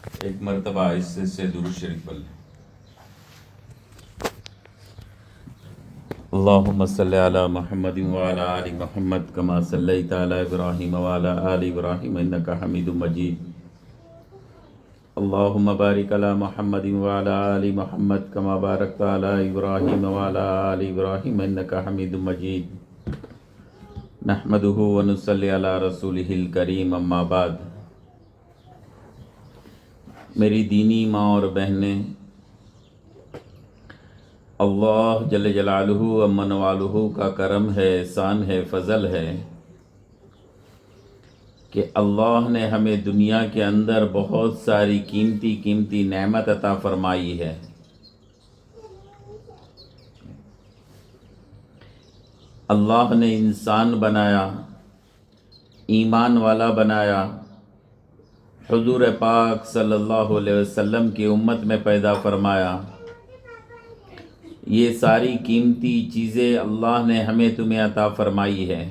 ایک مرتبہ اس سے درود شریف پڑھ لیں۔ اللہم صلی علی محمد وعلی آل محمد کما صلیت علی ابراہیم وعلی آل ابراہیم انک حمید مجید۔ اللہم بارک علی محمد وعلی آل محمد کما بارکت علی ابراہیم وعلی آل ابراہیم انک حمید مجید۔ نحمدہ ونصلی علی رسولہ الکریم، اما بعد۔ میری دینی ماں اور بہنیں، اللہ جل جلالہ امن والہ کا کرم ہے، احسان ہے، فضل ہے کہ اللہ نے ہمیں دنیا کے اندر بہت ساری قیمتی نعمت عطا فرمائی ہے۔ اللہ نے انسان بنایا، ایمان والا بنایا، حضور پاک صلی اللہ علیہ وسلم کی امت میں پیدا فرمایا۔ یہ ساری قیمتی چیزیں اللہ نے ہمیں تمہیں عطا فرمائی ہے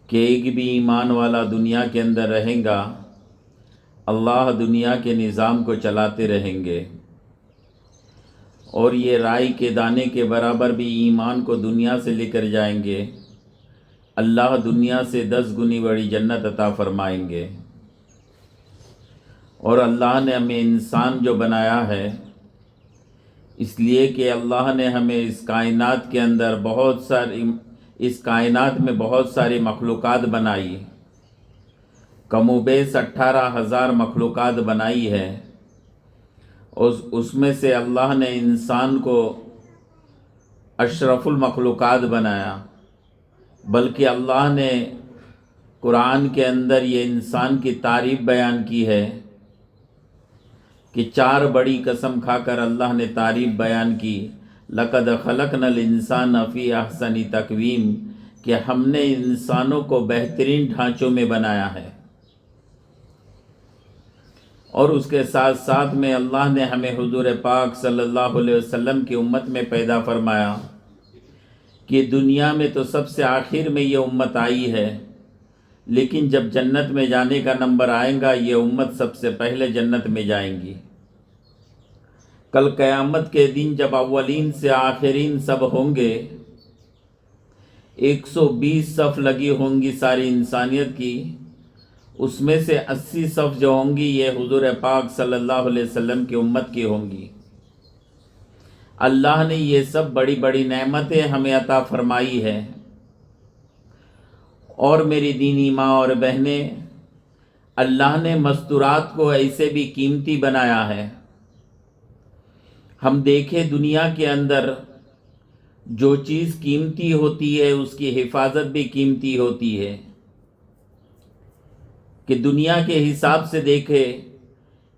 کہ ایک بھی ایمان والا دنیا کے اندر رہیں گا، اللہ دنیا کے نظام کو چلاتے رہیں گے، اور یہ رائی کے دانے کے برابر بھی ایمان کو دنیا سے لے کر جائیں گے، اللہ دنیا سے 10 گنی بڑی جنت عطا فرمائیں گے۔ اور اللہ نے ہمیں انسان جو بنایا ہے اس لیے کہ اللہ نے ہمیں اس کائنات کے اندر اس کائنات میں بہت ساری مخلوقات بنائی، کم و بیش 18,000 مخلوقات بنائی ہے، اور اس میں سے اللہ نے انسان کو اشرف المخلوقات بنایا۔ بلکہ اللہ نے قرآن کے اندر یہ انسان کی تعریف بیان کی ہے کہ 4 بڑی قسم کھا کر اللہ نے تعریف بیان کی، لَقَدْ خَلَقْنَا الْإِنسَانَ فِي أَحْسَنِ تَقْوِيمٍ، کہ ہم نے انسانوں کو بہترین ڈھانچوں میں بنایا ہے۔ اور اس کے ساتھ ساتھ میں اللہ نے ہمیں حضور پاک صلی اللہ علیہ وسلم کی امت میں پیدا فرمایا کہ دنیا میں تو سب سے آخر میں یہ امت آئی ہے، لیکن جب جنت میں جانے کا نمبر آئے گا یہ امت سب سے پہلے جنت میں جائیں گی۔ کل قیامت کے دن جب اولین سے آخرین سب ہوں گے، 120 صف لگی ہوں گی ساری انسانیت کی، اس میں سے 80 صف جو ہوں گی یہ حضور پاک صلی اللہ علیہ وسلم کی امت کی ہوں گی۔ اللہ نے یہ سب بڑی بڑی نعمتیں ہمیں عطا فرمائی ہے۔ اور میری دینی ماں اور بہنیں، اللہ نے مستورات کو ایسے بھی قیمتی بنایا ہے۔ ہم دیکھیں دنیا کے اندر جو چیز قیمتی ہوتی ہے اس کی حفاظت بھی قیمتی ہوتی ہے، کہ دنیا کے حساب سے دیکھے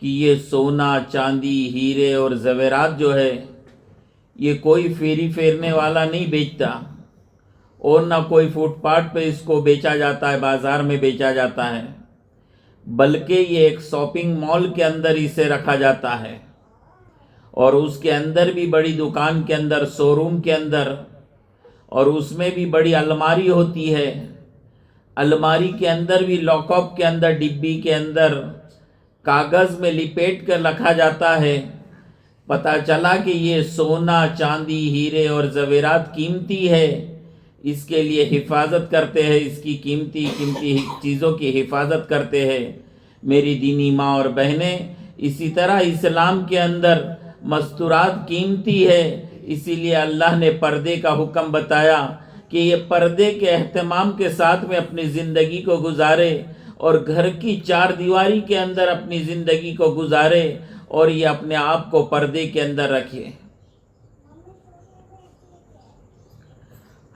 کہ یہ سونا، چاندی، ہیرے اور زیورات جو ہے یہ کوئی پھیری پھیرنے والا نہیں بیچتا، اور نہ کوئی فٹ پاتھ پہ اس کو بیچا جاتا ہے، بازار میں بیچا جاتا ہے، بلکہ یہ ایک شاپنگ مال کے اندر اسے رکھا جاتا ہے، اور اس کے اندر بھی بڑی دکان کے اندر، شو روم کے اندر، اور اس میں بھی بڑی الماری ہوتی ہے، الماری کے اندر بھی لاک اپ کے اندر، ڈبی کے اندر کاغذ میں لپیٹ کر رکھا جاتا ہے۔ پتہ چلا کہ یہ سونا، چاندی، ہیرے اور زیورات قیمتی ہے، اس کے لیے حفاظت کرتے ہیں، اس کی قیمتی چیزوں کی حفاظت کرتے ہیں۔ میری دینی ماں اور بہنیں، اسی طرح اسلام کے اندر مستورات قیمتی ہے، اسی لیے اللہ نے پردے کا حکم بتایا کہ یہ پردے کے اہتمام کے ساتھ میں اپنی زندگی کو گزارے، اور گھر کی 4 دیواری کے اندر اپنی زندگی کو گزارے، اور یہ اپنے آپ کو پردے کے اندر رکھے۔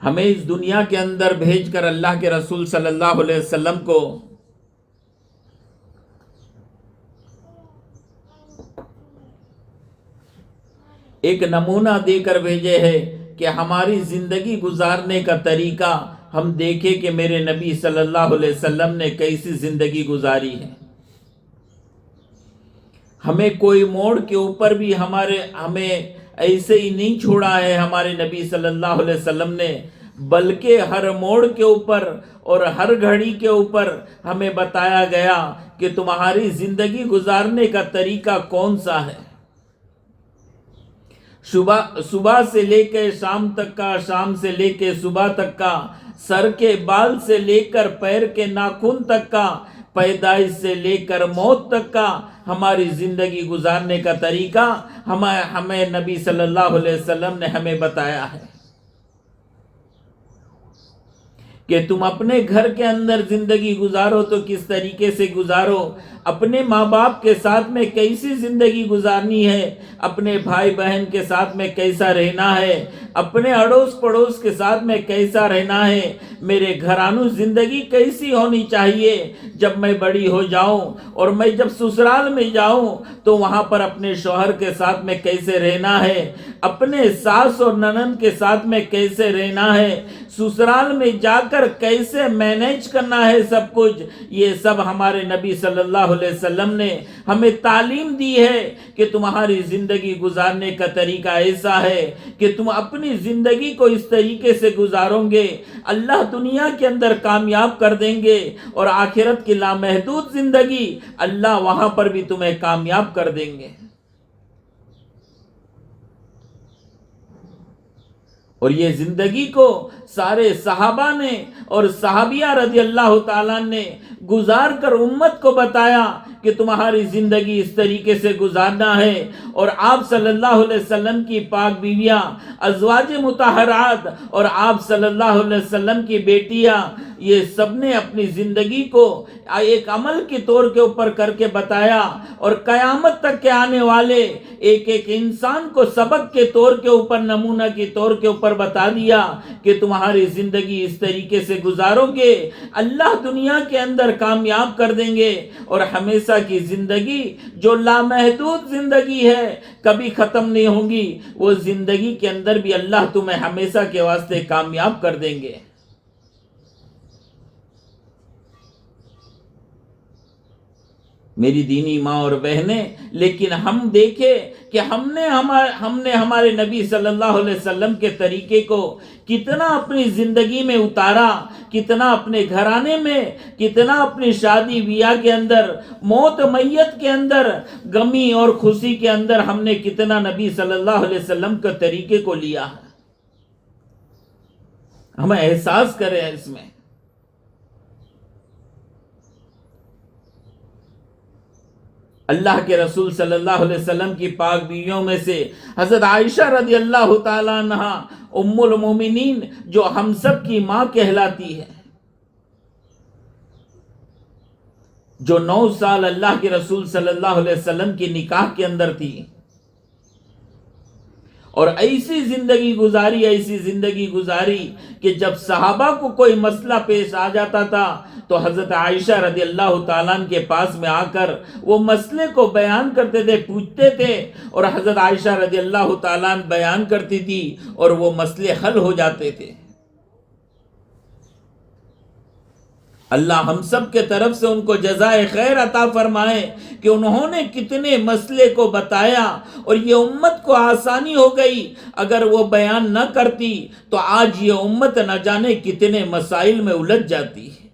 ہمیں اس دنیا کے اندر بھیج کر اللہ کے رسول صلی اللہ علیہ وسلم کو ایک نمونہ دے کر بھیجے ہے کہ ہماری زندگی گزارنے کا طریقہ ہم دیکھیں کہ میرے نبی صلی اللہ علیہ وسلم نے کیسی زندگی گزاری ہے۔ ہمیں کوئی موڑ کے اوپر بھی ہمیں ایسے ہی نہیں چھوڑا ہے۔ ہمارے نبی صلی اللہ علیہ وسلم نے بلکہ ہر موڑ کے اوپر اور ہر گھڑی کے اوپر ہمیں بتایا گیا کہ تمہاری زندگی گزارنے کا طریقہ کون سا ہے۔ صبح سے لے کے شام تک کا، شام سے لے کے صبح تک کا، سر کے بال سے لے کر پیر کے ناخن تک کا، پیدائش سے لے کر موت تک کا ہماری زندگی گزارنے کا طریقہ ہمیں نبی صلی اللہ علیہ وسلم نے ہمیں بتایا ہے کہ تم اپنے گھر کے اندر زندگی گزارو تو کس طریقے سے گزارو، اپنے ماں باپ کے ساتھ میں کیسی زندگی گزارنی ہے، اپنے بھائی بہن کے ساتھ میں کیسا رہنا ہے، اپنے اڑوس پڑوس کے ساتھ میں کیسا رہنا ہے، میرے گھرانو زندگی کیسی ہونی چاہیے، جب میں بڑی ہو جاؤں اور میں جب سسرال میں جاؤں تو وہاں پر اپنے شوہر کے ساتھ میں کیسے رہنا ہے، اپنے ساس اور ننند کے ساتھ میں کیسے رہنا ہے، سسرال میں جا کر کیسے مینیج کرنا ہے سب کچھ، یہ سب ہمارے نبی صلی اللہ علیہ وسلم نے ہمیں تعلیم دی ہے کہ تمہاری زندگی گزارنے کا طریقہ ایسا ہے کہ تم اپنی زندگی کو اس طریقے سے گزارو گے، اللہ دنیا کے اندر کامیاب کر دیں گے اور آخرت کی لامحدود زندگی اللہ وہاں پر بھی تمہیں کامیاب کر دیں گے۔ اور یہ زندگی کو سارے صحابہ نے اور صحابیہ رضی اللہ تعالیٰ نے گزار کر امت کو بتایا کہ تمہاری زندگی اس طریقے سے گزارنا ہے، اور آپ صلی اللہ علیہ وسلم کی پاک بیویاں، ازواج مطہرات اور آپ صلی اللہ علیہ وسلم کی بیٹیاں، یہ سب نے اپنی زندگی کو ایک عمل کے طور کے اوپر کر کے بتایا، اور قیامت تک کے آنے والے ایک ایک انسان کو سبق کے طور کے اوپر، نمونہ کے طور کے اوپر بتا دیا کہ تمہاری زندگی اس طریقے سے گزارو گے، اللہ دنیا کے اندر کامیاب کر دیں گے، اور ہمیشہ کی زندگی جو لامحدود زندگی ہے کبھی ختم نہیں ہوگی، وہ زندگی کے اندر بھی اللہ تمہیں ہمیشہ کے واسطے کامیاب کر دیں گے۔ میری دینی ماں اور بہنیں، لیکن ہم دیکھیں کہ ہم نے ہمارے نبی صلی اللہ علیہ وسلم کے طریقے کو کتنا اپنی زندگی میں اتارا، کتنا اپنے گھرانے میں، کتنا اپنی شادی بیاہ کے اندر، موت میت کے اندر، غمی اور خوشی کے اندر ہم نے کتنا نبی صلی اللہ علیہ وسلم کے طریقے کو لیا ہے۔ ہمیں احساس کریں اس میں۔ اللہ کے رسول صلی اللہ علیہ وسلم کی پاک بیویوں میں سے حضرت عائشہ رضی اللہ تعالیٰ عنہ ام المومنین، جو ہم سب کی ماں کہلاتی ہے، جو 9 سال اللہ کے رسول صلی اللہ علیہ وسلم کی نکاح کے اندر تھی، اور ایسی زندگی گزاری کہ جب صحابہ کو کوئی مسئلہ پیش آ جاتا تھا تو حضرت عائشہ رضی اللہ تعالیٰ عنہ کے پاس میں آ کر وہ مسئلے کو بیان کرتے تھے، پوچھتے تھے، اور حضرت عائشہ رضی اللہ تعالیٰ عنہ بیان کرتی تھی اور وہ مسئلے حل ہو جاتے تھے۔ اللہ ہم سب کے طرف سے ان کو جزائے خیر عطا فرمائے کہ انہوں نے کتنے مسئلے کو بتایا، اور یہ امت کو آسانی ہو گئی۔ اگر وہ بیان نہ کرتی تو آج یہ امت نہ جانے کتنے مسائل میں الجھ جاتی ہے۔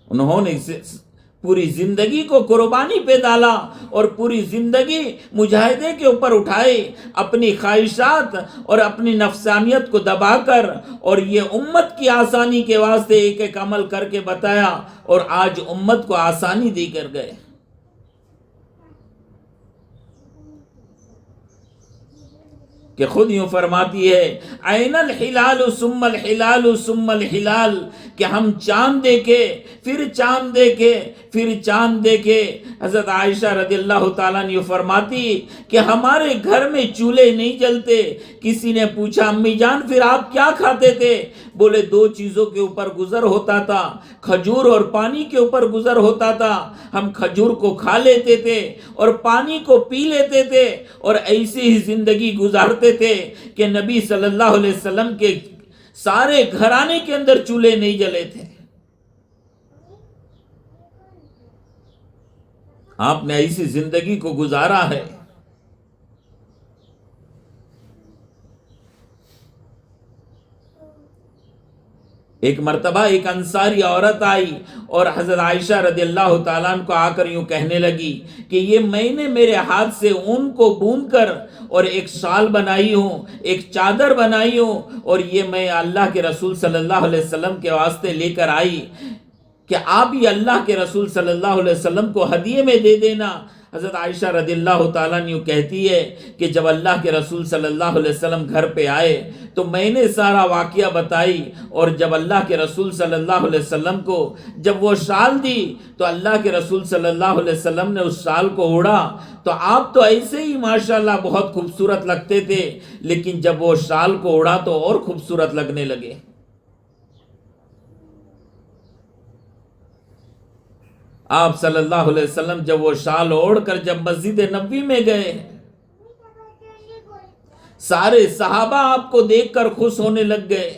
انہوں نے پوری زندگی کو قربانی پہ ڈالا اور پوری زندگی مجاہدے کے اوپر اٹھائے، اپنی خواہشات اور اپنی نفسانیت کو دبا کر، اور یہ امت کی آسانی کے واسطے ایک ایک عمل کر کے بتایا، اور آج امت کو آسانی دے کر گئے۔ کہ خود یوں فرماتی ہے عین الحلال ثم الحلال ثم الحلال، کہ ہم چاند دیکھے پھر چاند دیکھے پھر چاند دیکھے۔ حضرت عائشہ رضی اللہ تعالیٰ نے فرماتی کہ ہمارے گھر میں چولہے نہیں جلتے۔ کسی نے پوچھا امی جان پھر آپ کیا کھاتے تھے؟ بولے 2 چیزوں کے اوپر گزر ہوتا تھا، کھجور اور پانی کے اوپر گزر ہوتا تھا۔ ہم کھجور کو کھا لیتے تھے اور پانی کو پی لیتے تھے، اور ایسی ہی زندگی گزارتے تھے کہ نبی صلی اللہ علیہ وسلم کے سارے گھرانے کے اندر چولہے نہیں جلے تھے۔ آپ نے ایسی زندگی کو گزارا ہے۔ ایک مرتبہ ایک انصاری عورت آئی اور حضرت عائشہ رضی اللہ تعالیٰ عنہ کو آ کر یوں کہنے لگی کہ یہ میں نے میرے ہاتھ سے اون کو بون کر اور ایک شال بنائی ہوں، ایک چادر بنائی ہوں، اور یہ میں اللہ کے رسول صلی اللہ علیہ وسلم کے واسطے لے کر آئی کہ آپ یہ اللہ کے رسول صلی اللہ علیہ وسلم کو ہدیے میں دے دینا۔ حضرت عائشہ رضی اللہ تعالیٰ نے کہتی ہے کہ جب اللہ کے رسول صلی اللہ علیہ وسلم گھر پہ آئے تو میں نے سارا واقعہ بتائی، اور جب اللہ کے رسول صلی اللہ علیہ وسلم کو جب وہ شال دی تو اللہ کے رسول صلی اللہ علیہ وسلم نے اس شال کو اڑا تو آپ تو ایسے ہی ماشاءاللہ بہت خوبصورت لگتے تھے، لیکن جب وہ شال کو اڑا تو اور خوبصورت لگنے لگے۔ آپ صلی اللہ علیہ وسلم جب وہ شال اوڑھ کر جب مسجد نبوی میں گئے، سارے صحابہ آپ کو دیکھ کر خوش ہونے لگ گئے،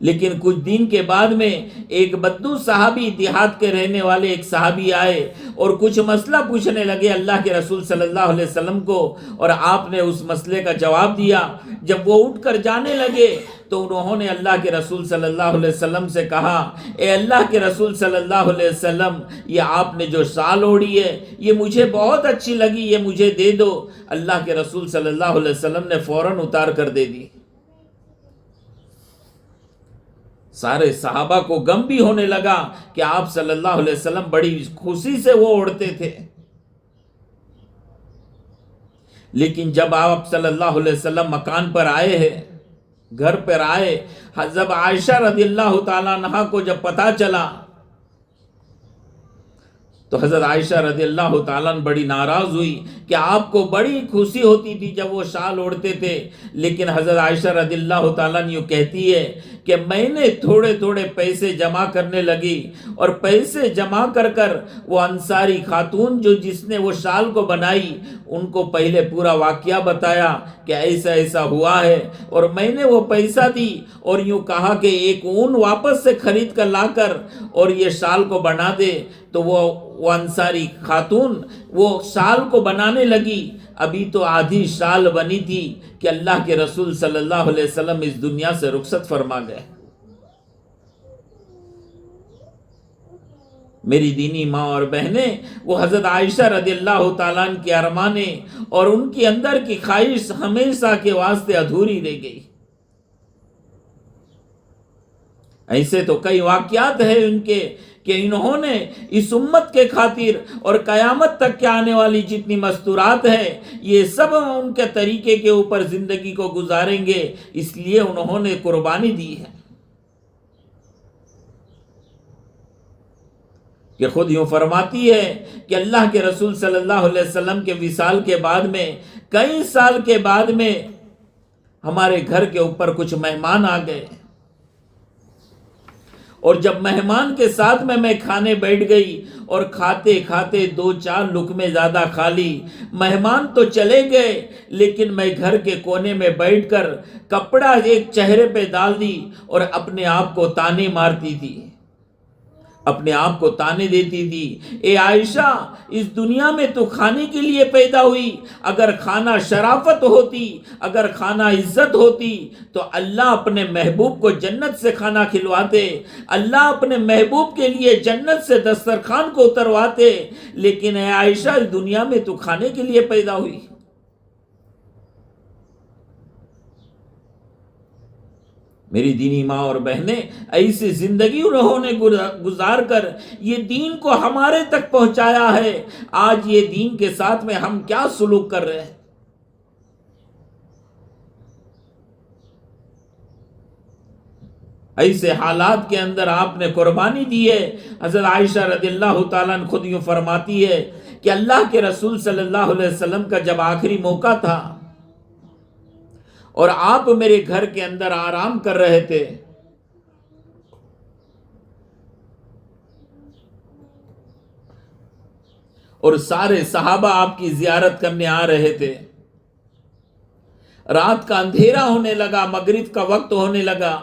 لیکن کچھ دن کے بعد میں ایک بدو صحابی، دیہات کے رہنے والے ایک صحابی آئے اور کچھ مسئلہ پوچھنے لگے اللہ کے رسول صلی اللہ علیہ وسلم کو، اور آپ نے اس مسئلے کا جواب دیا۔ جب وہ اٹھ کر جانے لگے تو انہوں نے اللہ کے رسول صلی اللہ علیہ وسلم سے کہا، اے اللہ کے رسول صلی اللہ علیہ وسلم، یہ آپ نے جو شال اوڑھی ہے یہ مجھے بہت اچھی لگی، یہ مجھے دے دو۔ اللہ کے رسول صلی اللہ علیہ وسلم نے فوراً اتار کر دے دی۔ سارے صحابہ کو غم بھی ہونے لگا کہ آپ صلی اللہ علیہ وسلم بڑی خوشی سے وہ اوڑھتے تھے، لیکن جب آپ صلی اللہ علیہ وسلم مکان پر آئے ہیں، گھر پر آئے، حضرت عائشہ رضی اللہ تعالیٰ عنہا کو جب پتہ چلا تو حضرت عائشہ رضی اللہ تعالیٰ عنہ بڑی ناراض ہوئی کہ آپ کو بڑی خوشی ہوتی تھی جب وہ شال اوڑھتے تھے، لیکن حضرت عائشہ رضی اللہ تعالیٰ عنہ کہتی ہے کہ میں نے تھوڑے تھوڑے پیسے جمع کرنے لگی، اور پیسے جمع کر کر وہ انصاری خاتون جو جس نے وہ شال کو بنائی ان کو پہلے پورا واقعہ بتایا کہ ایسا ایسا ہوا ہے، اور میں نے وہ پیسہ دی اور یوں کہا کہ ایک اون واپس سے خرید کر لا کر اور یہ شال کو بنا دے، تو وہ انصاری خاتون وہ شال کو بنانے لگی۔ ابھی تو آدھی شال بنی تھی کہ اللہ کے رسول صلی اللہ علیہ وسلم اس دنیا سے رخصت فرما گئے۔ میری دینی ماں اور بہنیں، وہ حضرت عائشہ رضی اللہ تعالیٰ عنہ کی ارمانیں اور ان کی اندر کی خواہش ہمیشہ کے واسطے ادھوری رہ گئی۔ ایسے تو کئی واقعات ہیں ان کے کہ انہوں نے اس امت کے خاطر اور قیامت تک کے آنے والی جتنی مستورات ہیں یہ سب ان کے طریقے کے اوپر زندگی کو گزاریں گے، اس لیے انہوں نے قربانی دی ہے کہ خود یوں فرماتی ہے کہ اللہ کے رسول صلی اللہ علیہ وسلم کے وصال کے بعد میں کئی سال کے بعد میں ہمارے گھر کے اوپر کچھ مہمان آ گئے، اور جب مہمان کے ساتھ میں کھانے بیٹھ گئی اور کھاتے کھاتے 2-4 لقمے زیادہ کھا لی، مہمان تو چلے گئے لیکن میں گھر کے کونے میں بیٹھ کر کپڑا ایک چہرے پہ ڈال دی اور اپنے آپ کو تانے مارتی تھی، اپنے آپ کو تانے دیتی تھی، اے عائشہ اس دنیا میں تو کھانے کے لیے پیدا ہوئی، اگر کھانا شرافت ہوتی، اگر کھانا عزت ہوتی تو اللہ اپنے محبوب کو جنت سے کھانا کھلواتے، اللہ اپنے محبوب کے لیے جنت سے دسترخوان کو اترواتے، لیکن اے عائشہ اس دنیا میں تو کھانے کے لیے پیدا ہوئی۔ میری دینی ماں اور بہنیں، ایسی زندگی انہوں نے گزار کر یہ دین کو ہمارے تک پہنچایا ہے۔ آج یہ دین کے ساتھ میں ہم کیا سلوک کر رہے ہیں؟ ایسے حالات کے اندر آپ نے قربانی دی ہے۔ حضرت عائشہ رضی اللہ تعالیٰ عنہ خود یوں فرماتی ہے کہ اللہ کے رسول صلی اللہ علیہ وسلم کا جب آخری موقع تھا اور آپ میرے گھر کے اندر آرام کر رہے تھے، اور سارے صحابہ آپ کی زیارت کرنے آ رہے تھے، رات کا اندھیرا ہونے لگا، مغرب کا وقت ہونے لگا،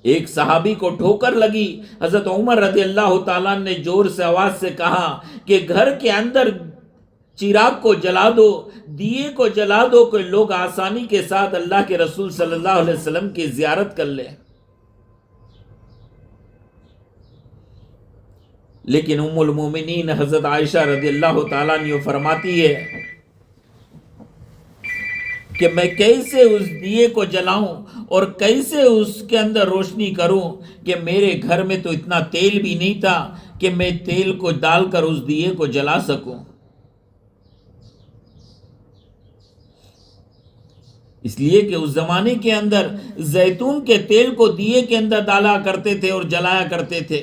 ایک صحابی کو ٹھوکر لگی۔ حضرت عمر رضی اللہ تعالیٰ نے زور سے آواز سے کہا کہ گھر کے اندر چراغ کو جلا دو، دیے کو جلا دو کہ لوگ آسانی کے ساتھ اللہ کے رسول صلی اللہ علیہ وسلم کی زیارت کر لیں۔ لیکن ام المومنین حضرت عائشہ رضی اللہ تعالیٰ عنہ فرماتی ہے کہ میں کیسے اس دیے کو جلاؤں اور کیسے اس کے اندر روشنی کروں کہ میرے گھر میں تو اتنا تیل بھی نہیں تھا کہ میں تیل کو ڈال کر اس دیے کو جلا سکوں۔ اس لیے کہ اس زمانے کے اندر زیتون کے تیل کو دیے کے اندر ڈالا کرتے تھے اور جلایا کرتے تھے۔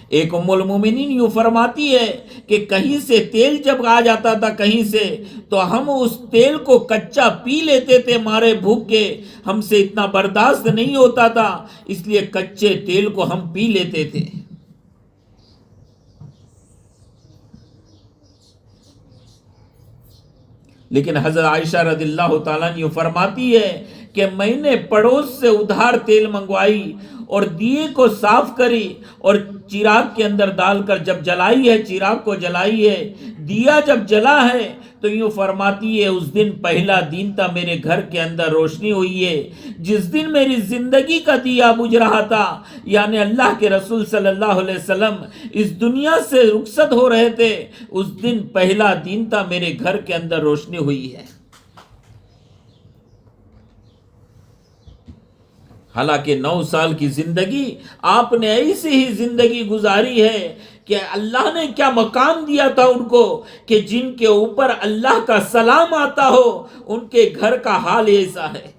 ایک ام المومنین یوں فرماتی ہے کہ کہیں سے تیل جب آ جاتا تھا کہیں سے تو ہم اس تیل کو کچا پی لیتے تھے، مارے بھوک کے، ہم سے اتنا برداشت نہیں ہوتا تھا، اس لیے کچے تیل کو ہم پی لیتے تھے۔ لیکن حضرت عائشہ رضی اللہ تعالیٰ عنہ فرماتی ہے کہ میں نے پڑوس سے ادھار تیل منگوائی اور دیے کو صاف کری اور چراغ کے اندر ڈال کر جب جلائی ہے، چراغ کو جلائی ہے، دیا جب جلا ہے تو یوں فرماتی ہے اس دن پہلا دن تھا میرے گھر کے اندر روشنی ہوئی ہے۔ جس دن میری زندگی کا دیا بجھ رہا تھا، یعنی اللہ کے رسول صلی اللہ علیہ وسلم اس دنیا سے رخصت ہو رہے تھے، اس دن پہلا دن تھا میرے گھر کے اندر روشنی ہوئی ہے۔ حالانکہ 9 سال کی زندگی آپ نے ایسی ہی زندگی گزاری ہے کہ اللہ نے کیا مقام دیا تھا ان کو کہ جن کے اوپر اللہ کا سلام آتا ہو ان کے گھر کا حال ایسا ہے۔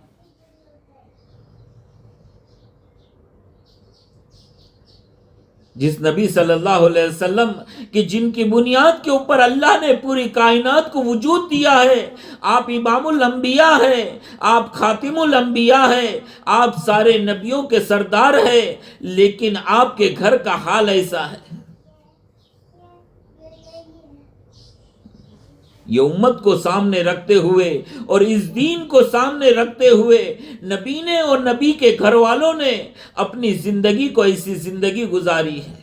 جس نبی صلی اللہ علیہ وسلم کہ جن کی بنیاد کے اوپر اللہ نے پوری کائنات کو وجود دیا ہے، آپ امام الانبیاء ہے، آپ خاتم الانبیاء ہے، آپ سارے نبیوں کے سردار ہے، لیکن آپ کے گھر کا حال ایسا ہے۔ یہ امت کو سامنے رکھتے ہوئے اور اس دین کو سامنے رکھتے ہوئے نبی نے اور نبی کے گھر والوں نے اپنی زندگی کو ایسی زندگی گزاری ہے۔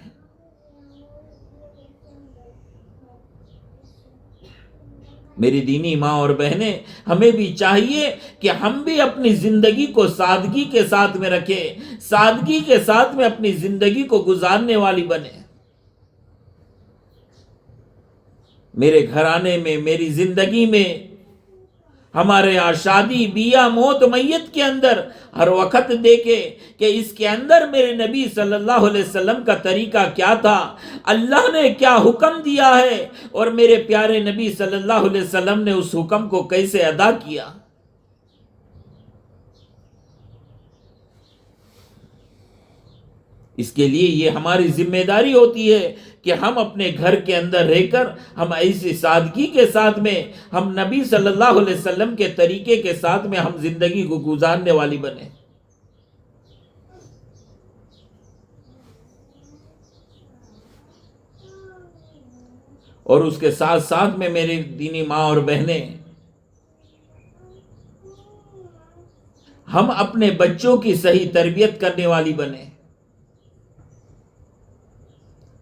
میری دینی ماں اور بہنیں، ہمیں بھی چاہیے کہ ہم بھی اپنی زندگی کو سادگی کے ساتھ میں رکھیں، سادگی کے ساتھ میں اپنی زندگی کو گزارنے والی بنیں۔ میرے گھرانے میں، میری زندگی میں، ہمارے یہاں شادی بیاہ موت میت کے اندر ہر وقت دیکھے کہ اس کے اندر میرے نبی صلی اللہ علیہ وسلم کا طریقہ کیا تھا، اللہ نے کیا حکم دیا ہے اور میرے پیارے نبی صلی اللہ علیہ وسلم نے اس حکم کو کیسے ادا کیا۔ اس کے لیے یہ ہماری ذمہ داری ہوتی ہے کہ ہم اپنے گھر کے اندر رہ کر ہم ایسی سادگی کے ساتھ میں، ہم نبی صلی اللہ علیہ وسلم کے طریقے کے ساتھ میں ہم زندگی کو گزارنے والی بنیں۔ اور اس کے ساتھ ساتھ میں میری دینی ماں اور بہنیں، ہم اپنے بچوں کی صحیح تربیت کرنے والی بنیں۔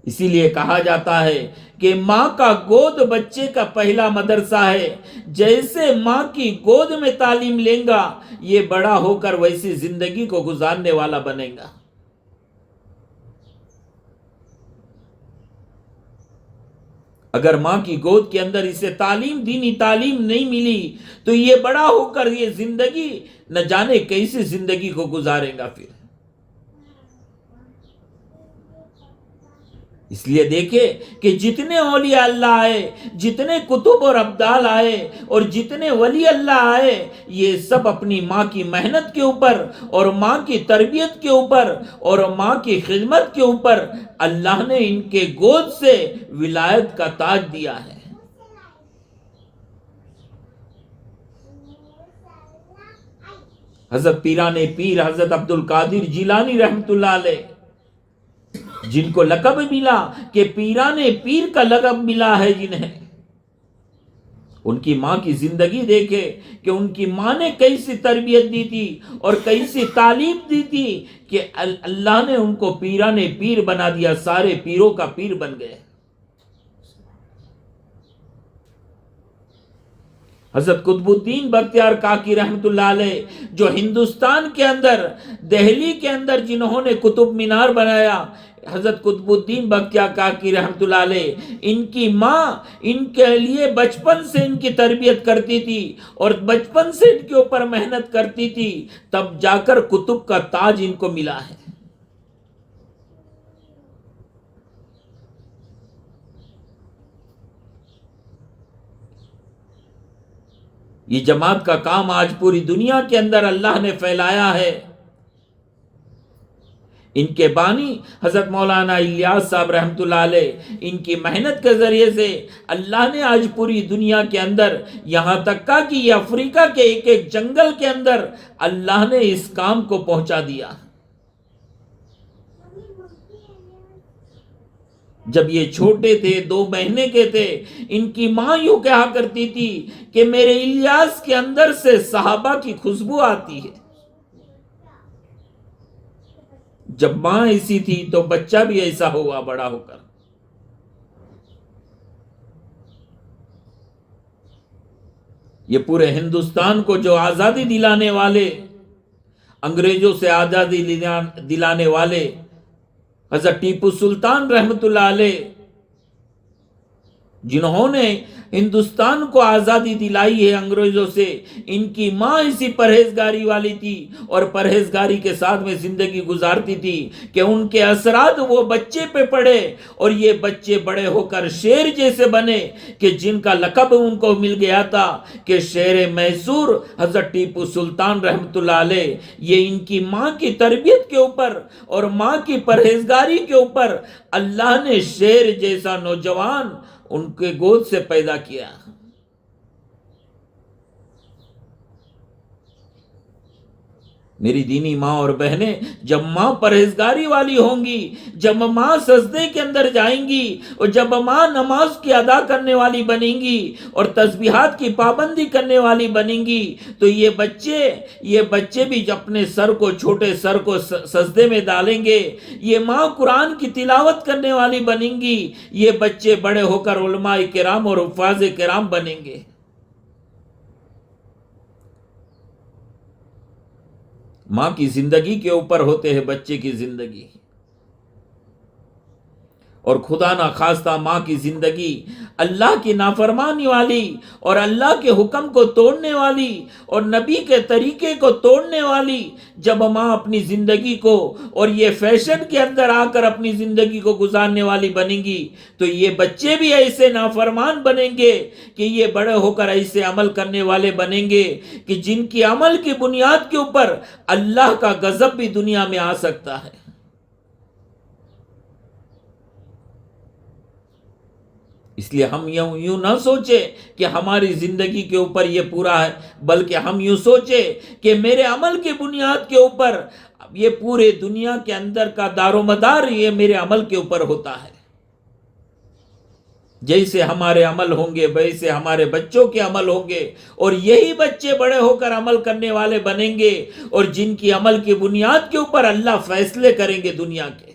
اسی لیے کہا جاتا ہے کہ ماں کا گود بچے کا پہلا مدرسہ ہے، جیسے ماں کی گود میں تعلیم لیں گا یہ بڑا ہو کر ویسی زندگی کو گزارنے والا بنے گا۔ اگر ماں کی گود کے اندر اسے تعلیم، دینی تعلیم نہیں ملی تو یہ بڑا ہو کر یہ زندگی نہ جانے کیسی زندگی کو گزارے گا۔ پھر اس لیے دیکھیں کہ جتنے اولیاء اللہ آئے، جتنے کتب اور ابدال آئے اور جتنے ولی اللہ آئے، یہ سب اپنی ماں کی محنت کے اوپر اور ماں کی تربیت کے اوپر اور ماں کی خدمت کے اوپر اللہ نے ان کے گود سے ولایت کا تاج دیا ہے۔ حضرت پیران پیر حضرت عبد القادر جیلانی رحمۃ اللہ علیہ، جن کو لقب ملا کہ پیران پیر کا لقب ملا ہے جنہیں، ان کی ماں کی زندگی دیکھے کہ ان کی ماں نے کیسی تربیت دی تھی اور کیسی تعلیم دی تھی کہ اللہ نے ان کو پیران پیر بنا دیا، سارے پیروں کا پیر بن گئے۔ حضرت قطب الدین بختیار کاکی رحمت اللہ علیہ جو ہندوستان کے اندر دہلی کے اندر جنہوں نے قطب مینار بنایا، حضرت قطب الدین بختیار کاکی رحمت اللہ علیہ، ان کی ماں ان کے لیے بچپن سے ان کی تربیت کرتی تھی اور بچپن سے ان کے اوپر محنت کرتی تھی، تب جا کر قطب کا تاج ان کو ملا ہے۔ یہ جماعت کا کام آج پوری دنیا کے اندر اللہ نے پھیلایا ہے۔ ان کے بانی حضرت مولانا الیاس صاحب رحمت اللہ علیہ، ان کی محنت کے ذریعے سے اللہ نے آج پوری دنیا کے اندر، یہاں تک کہ یہ افریقہ کے ایک ایک جنگل کے اندر اللہ نے اس کام کو پہنچا دیا۔ جب یہ چھوٹے تھے، 2 مہینے کے تھے، ان کی ماں یوں کہا کرتی تھی کہ میرے الیاس کے اندر سے صحابہ کی خوشبو آتی ہے۔ جب ماں ایسی تھی تو بچہ بھی ایسا ہوا بڑا ہو کر۔ یہ پورے ہندوستان کو جو آزادی دلانے والے، انگریزوں سے آزادی دلانے والے حضرت ٹیپو سلطان رحمت اللہ علیہ، جنہوں نے ہندوستان کو آزادی دلائی ہے انگریزوں سے، ان کی ماں اسی پرہیزگاری والی تھی اور پرہیزگاری کے ساتھ میں زندگی گزارتی تھی کہ ان کے اثرات وہ بچے پہ پڑے اور یہ بچے بڑے ہو کر شیر جیسے بنے کہ جن کا لقب ان کو مل گیا تھا کہ شیر میسور حضرت ٹیپو سلطان رحمت اللہ علیہ۔ یہ ان کی ماں کی تربیت کے اوپر اور ماں کی پرہیزگاری کے اوپر اللہ نے شیر جیسا نوجوان ان کے گود سے پیدا کیا۔ میری دینی ماں اور بہنیں، جب ماں پرہیزگاری والی ہوں گی، جب ماں سجدے کے اندر جائیں گی اور جب ماں نماز کی ادا کرنے والی بنیں گی اور تسبیحات کی پابندی کرنے والی بنیں گی، تو یہ بچے بھی اپنے سر کو، چھوٹے سر کو سجدے میں ڈالیں گے۔ یہ ماں قرآن کی تلاوت کرنے والی بنیں گی، یہ بچے بڑے ہو کر علماء کرام اور حفاظ کرام بنیں گے۔ ماں کی زندگی کے اوپر ہوتے ہیں بچے کی زندگی، اور خدا نہ خواستہ ماں کی زندگی اللہ کی نافرمانی والی اور اللہ کے حکم کو توڑنے والی اور نبی کے طریقے کو توڑنے والی، جب ماں اپنی زندگی کو اور یہ فیشن کے اندر آ کر اپنی زندگی کو گزارنے والی بنیں گی، تو یہ بچے بھی ایسے نافرمان بنیں گے کہ یہ بڑے ہو کر ایسے عمل کرنے والے بنیں گے کہ جن کی عمل کی بنیاد کے اوپر اللہ کا غضب بھی دنیا میں آ سکتا ہے۔ اس لیے ہم یوں نہ سوچے کہ ہماری زندگی کے اوپر یہ پورا ہے، بلکہ ہم یوں سوچے کہ میرے عمل کی بنیاد کے اوپر یہ پورے دنیا کے اندر کا دار و مدار یہ میرے عمل کے اوپر ہوتا ہے۔ جیسے ہمارے عمل ہوں گے ویسے ہمارے بچوں کے عمل ہوں گے، اور یہی بچے بڑے ہو کر عمل کرنے والے بنیں گے اور جن کی عمل کی بنیاد کے اوپر اللہ فیصلے کریں گے دنیا کے۔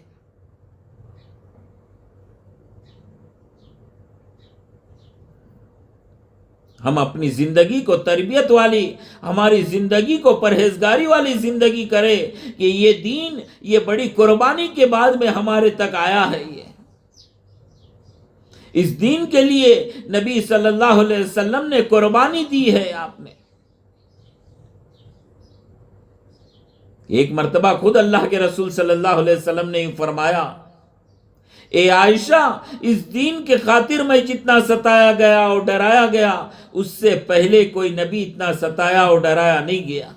ہم اپنی زندگی کو تربیت والی، ہماری زندگی کو پرہیزگاری والی زندگی کرے کہ یہ دین یہ بڑی قربانی کے بعد میں ہمارے تک آیا ہے۔ اس دین کے لیے نبی صلی اللہ علیہ وسلم نے قربانی دی ہے۔ آپ نے ایک مرتبہ خود اللہ کے رسول صلی اللہ علیہ وسلم نے فرمایا، اے عائشہ، اس دین کے خاطر میں جتنا ستایا گیا اور ڈرایا گیا، اس سے پہلے کوئی نبی اتنا ستایا اور ڈرایا نہیں گیا۔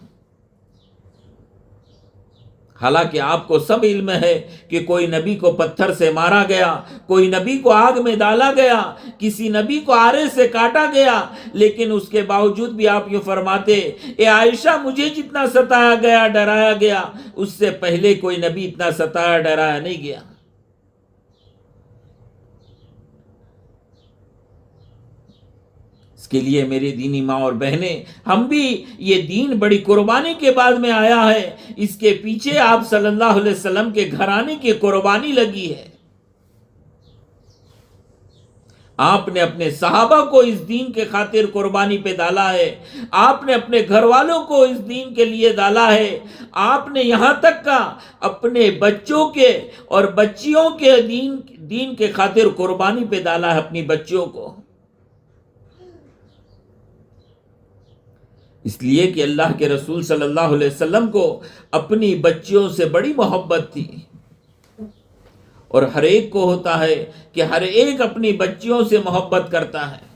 حالانکہ آپ کو سب علم ہے کہ کوئی نبی کو پتھر سے مارا گیا، کوئی نبی کو آگ میں ڈالا گیا، کسی نبی کو آرے سے کاٹا گیا، لیکن اس کے باوجود بھی آپ یوں فرماتے، اے عائشہ، مجھے جتنا ستایا گیا ڈرایا گیا، اس سے پہلے کوئی نبی اتنا ستایا ڈرایا نہیں گیا۔ اس کے لیے میری دینی ماں اور بہنیں، ہم بھی یہ دین بڑی قربانی کے بعد میں آیا ہے، اس کے پیچھے آپ صلی اللہ علیہ وسلم کے گھرانے کی قربانی لگی ہے۔ آپ نے اپنے صحابہ کو اس دین کے خاطر قربانی پہ ڈالا ہے، آپ نے اپنے گھر والوں کو اس دین کے لیے ڈالا ہے، آپ نے یہاں تک کا اپنے بچوں کے اور بچیوں کے دین کے خاطر قربانی پہ ڈالا ہے اپنی بچیوں کو، اس لیے کہ اللہ کے رسول صلی اللہ علیہ وسلم کو اپنی بچیوں سے بڑی محبت تھی، اور ہر ایک کو ہوتا ہے کہ ہر ایک اپنی بچیوں سے محبت کرتا ہے۔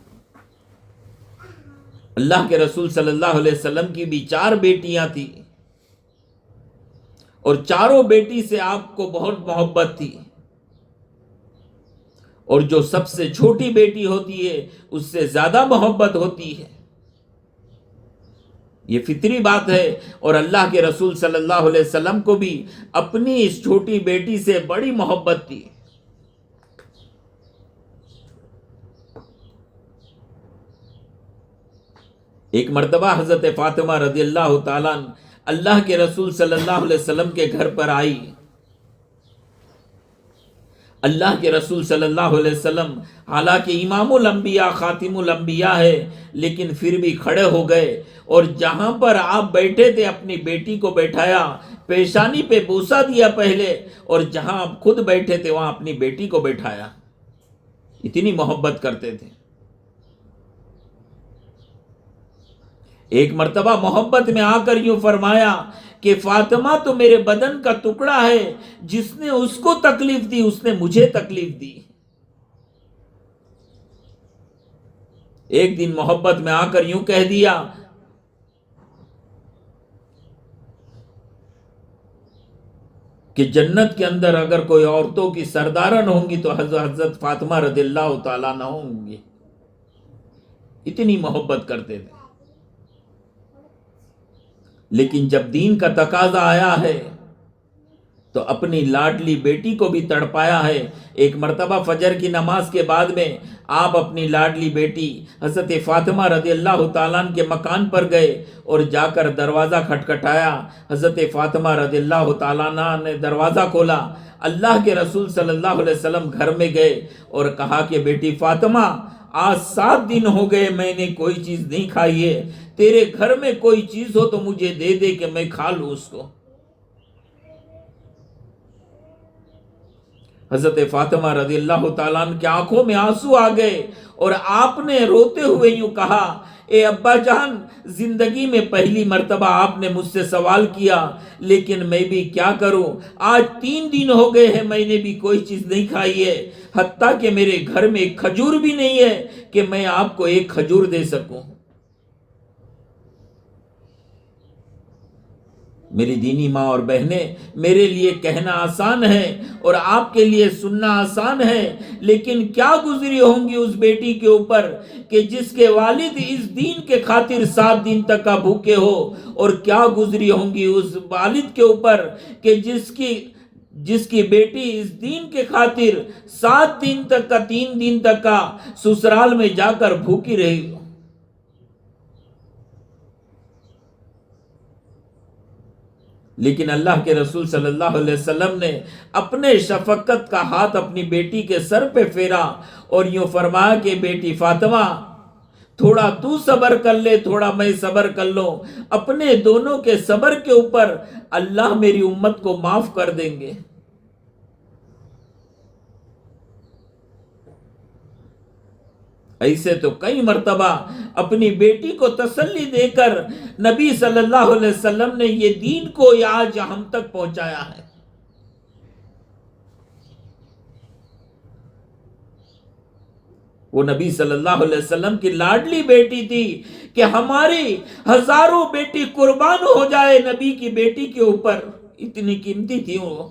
اللہ کے رسول صلی اللہ علیہ وسلم کی بھی 4 بیٹیاں تھیں، اور چاروں بیٹی سے آپ کو بہت محبت تھی، اور جو سب سے چھوٹی بیٹی ہوتی ہے اس سے زیادہ محبت ہوتی ہے، یہ فطری بات ہے۔ اور اللہ کے رسول صلی اللہ علیہ وسلم کو بھی اپنی اس چھوٹی بیٹی سے بڑی محبت تھی۔ ایک مرتبہ حضرت فاطمہ رضی اللہ تعالیٰ اللہ کے رسول صلی اللہ علیہ وسلم کے گھر پر آئی۔ اللہ کے رسول صلی اللہ علیہ وسلم حالانکہ امام الانبیاء خاتم الانبیاء ہے، لیکن پھر بھی کھڑے ہو گئے، اور جہاں پر آپ بیٹھے تھے اپنی بیٹی کو بیٹھایا، پیشانی پہ بوسہ دیا پہلے، اور جہاں آپ خود بیٹھے تھے وہاں اپنی بیٹی کو بیٹھایا، اتنی محبت کرتے تھے۔ ایک مرتبہ محبت میں آ کر یوں فرمایا کہ فاطمہ تو میرے بدن کا ٹکڑا ہے، جس نے اس کو تکلیف دی اس نے مجھے تکلیف دی۔ ایک دن محبت میں آ کر یوں کہہ دیا کہ جنت کے اندر اگر کوئی عورتوں کی سردارن ہوں گی تو حضرت فاطمہ رضی اللہ تعالیٰ نہ ہوں گی، اتنی محبت کرتے تھے۔ لیکن جب دین کا تقاضا آیا ہے تو اپنی لاڈلی بیٹی کو بھی تڑپایا ہے۔ ایک مرتبہ فجر کی نماز کے بعد میں آپ اپنی لاڈلی بیٹی حضرت فاطمہ رضی اللہ تعالیٰ عنہ کے مکان پر گئے اور جا کر دروازہ کھٹکھٹایا۔ حضرت فاطمہ رضی اللہ تعالیٰ عنہ نے دروازہ کھولا، اللہ کے رسول صلی اللہ علیہ وسلم گھر میں گئے اور کہا کہ بیٹی فاطمہ، آج 7 دن ہو گئے میں نے کوئی چیز نہیں کھائی ہے، تیرے گھر میں کوئی چیز ہو تو مجھے دے دے کہ میں کھا لوں اس کو۔ حضرت فاطمہ رضی اللہ تعالیٰ عنہ کی آنکھوں میں آنسو آ گئے، اور آپ نے روتے ہوئے یوں کہا، اے ابا جان، زندگی میں پہلی مرتبہ آپ نے مجھ سے سوال کیا، لیکن میں بھی کیا کروں، آج 3 دن ہو گئے ہیں میں نے بھی کوئی چیز نہیں کھائی ہے، حتیٰ کہ میرے گھر میں ایک کھجور بھی نہیں ہے کہ میں آپ کو ایک کھجور دے سکوں۔ میری دینی ماں اور بہنیں، میرے لیے کہنا آسان ہے اور آپ کے لیے سننا آسان ہے، لیکن کیا گزری ہوں گی اس بیٹی کے اوپر کہ جس کے والد اس دین کے خاطر 7 دن تک کا بھوکے ہو، اور کیا گزری ہوں گی اس والد کے اوپر کہ جس کی بیٹی اس دین کے خاطر 7 دن تک کا 3 دن تک کا سسرال میں جا کر بھوکی رہی ہو۔ لیکن اللہ کے رسول صلی اللہ علیہ وسلم نے اپنے شفقت کا ہاتھ اپنی بیٹی کے سر پہ پھیرا اور یوں فرمایا کہ بیٹی فاطمہ، تھوڑا تو صبر کر لے، تھوڑا میں صبر کر لوں، اپنے دونوں کے صبر کے اوپر اللہ میری امت کو معاف کر دیں گے۔ ایسے تو کئی مرتبہ اپنی بیٹی کو تسلی دے کر نبی صلی اللہ علیہ وسلم نے یہ دین کو آج ہم تک پہنچایا ہے۔ وہ نبی صلی اللہ علیہ وسلم کی لاڈلی بیٹی تھی کہ ہماری ہزاروں بیٹی قربان ہو جائے نبی کی بیٹی کے اوپر، اتنی قیمتی تھی وہ،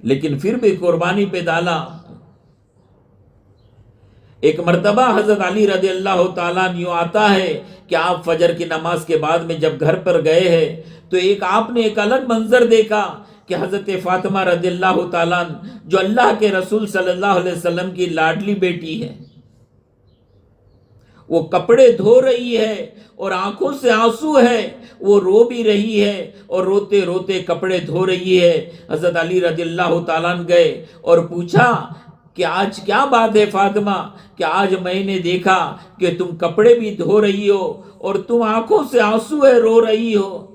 لیکن پھر بھی قربانی پہ ڈالا۔ ایک مرتبہ حضرت علی رضی اللہ تعالیٰ عنہ یوں آتا ہے کہ آپ فجر کی نماز کے بعد میں جب گھر پر گئے ہیں تو آپ نے ایک الگ منظر دیکھا کہ حضرت فاطمہ رضی اللہ تعالیٰ عنہ جو اللہ کے رسول صلی اللہ علیہ وسلم کی لاڈلی بیٹی ہے، وہ کپڑے دھو رہی ہے اور آنکھوں سے آنسو ہے، وہ رو بھی رہی ہے اور روتے روتے کپڑے دھو رہی ہے۔ حضرت علی رضی اللہ تعالیٰ عنہ گئے اور پوچھا کہ آج کیا بات ہے فاطمہ، کہ آج میں نے دیکھا کہ تم کپڑے بھی دھو رہی ہو اور تم آنکھوں سے آنسو ہے، رو رہی ہو۔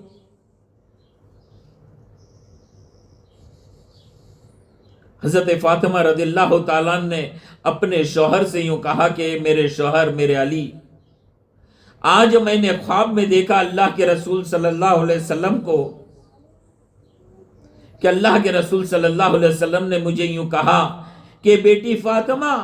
حضرت فاطمہ رضی اللہ تعالیٰ عنہ نے اپنے شوہر سے یوں کہا کہ میرے شوہر، میرے علی، آج میں نے خواب میں دیکھا اللہ کے رسول صلی اللہ علیہ وسلم کو، کہ اللہ کے رسول صلی اللہ علیہ وسلم نے مجھے یوں کہا کہ بیٹی فاطمہ،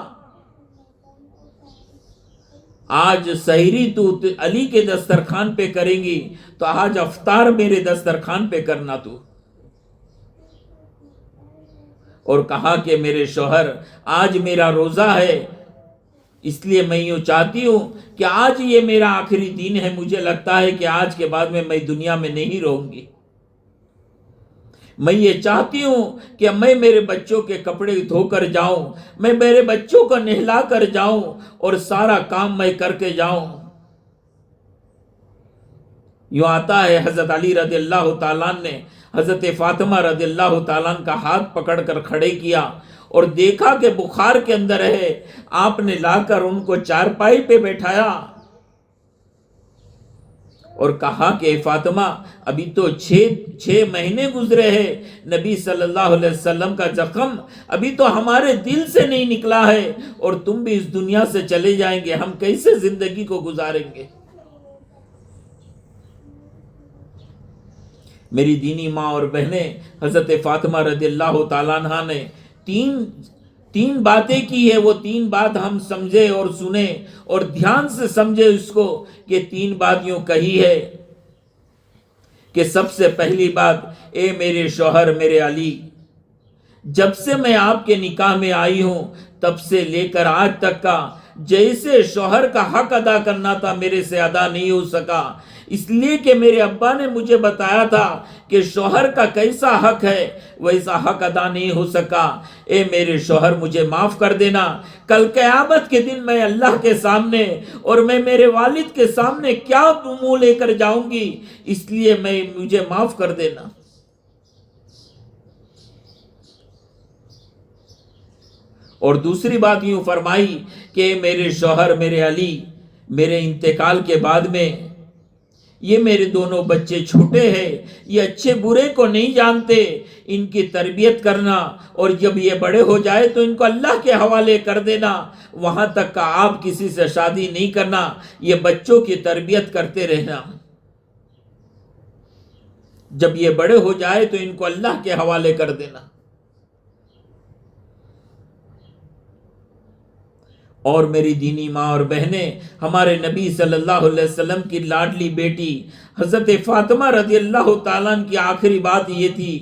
آج سحری تو علی کے دسترخوان پہ کریں گی، تو آج افطار میرے دسترخوان پہ کرنا تو۔ اور کہا کہ میرے شوہر، آج میرا روزہ ہے، اس لیے میں یوں چاہتی ہوں کہ آج یہ میرا آخری دن ہے، مجھے لگتا ہے کہ آج کے بعد میں دنیا میں نہیں رہوں گی۔ میں یہ چاہتی ہوں کہ میں میرے بچوں کے کپڑے دھو کر جاؤں، میں میرے بچوں کو نہلا کر جاؤں اور سارا کام میں کر کے جاؤں۔ یوں آتا ہے حضرت علی رضی اللہ تعالیٰ نے حضرت فاطمہ رضی اللہ تعالیٰ کا ہاتھ پکڑ کر کھڑے کیا اور دیکھا کہ بخار کے اندر ہے، آپ نے لا کر ان کو چارپائی پہ بیٹھایا اور کہا کہ فاطمہ، ابھی تو 6 مہینے گزرے ہیں، نبی صلی اللہ علیہ وسلم کا زخم ابھی تو ہمارے دل سے نہیں نکلا ہے اور تم بھی اس دنیا سے چلے جائیں گے، ہم کیسے زندگی کو گزاریں گے؟ میری دینی ماں اور بہنیں، حضرت فاطمہ رضی اللہ تعالیٰ عنہ نے تین باتیں کی ہے، وہ 3 بات ہم سمجھے اور سنے اور دھیان سے سمجھے اس کو، کہ 3 بات یوں کہی ہے کہ سب سے پہلی بات، اے میرے شوہر، میرے علی، جب سے میں آپ کے نکاح میں آئی ہوں تب سے لے کر آج تک کا جیسے شوہر کا حق ادا کرنا تھا میرے سے ادا نہیں ہو سکا، اس لیے کہ میرے ابا نے مجھے بتایا تھا کہ شوہر کا کیسا حق ہے ویسا حق ادا نہیں ہو سکا۔ اے میرے شوہر، مجھے معاف کر دینا، کل قیامت کے دن میں اللہ کے سامنے اور میں میرے والد کے سامنے کیا منہ لے کر جاؤں گی، اس لیے مجھے معاف کر دینا۔ اور دوسری بات یوں فرمائی کہ میرے شوہر، میرے علی، میرے انتقال کے بعد میں یہ میرے دونوں بچے چھوٹے ہیں، یہ اچھے برے کو نہیں جانتے، ان کی تربیت کرنا اور جب یہ بڑے ہو جائے تو ان کو اللہ کے حوالے کر دینا، وہاں تک کہ آپ کسی سے شادی نہیں کرنا، یہ بچوں کی تربیت کرتے رہنا، جب یہ بڑے ہو جائے تو ان کو اللہ کے حوالے کر دینا۔ اور میری دینی ماں اور بہنیں، ہمارے نبی صلی اللہ علیہ وسلم کی لاڈلی بیٹی حضرت فاطمہ رضی اللہ تعالیٰ عنہ کی آخری بات یہ تھی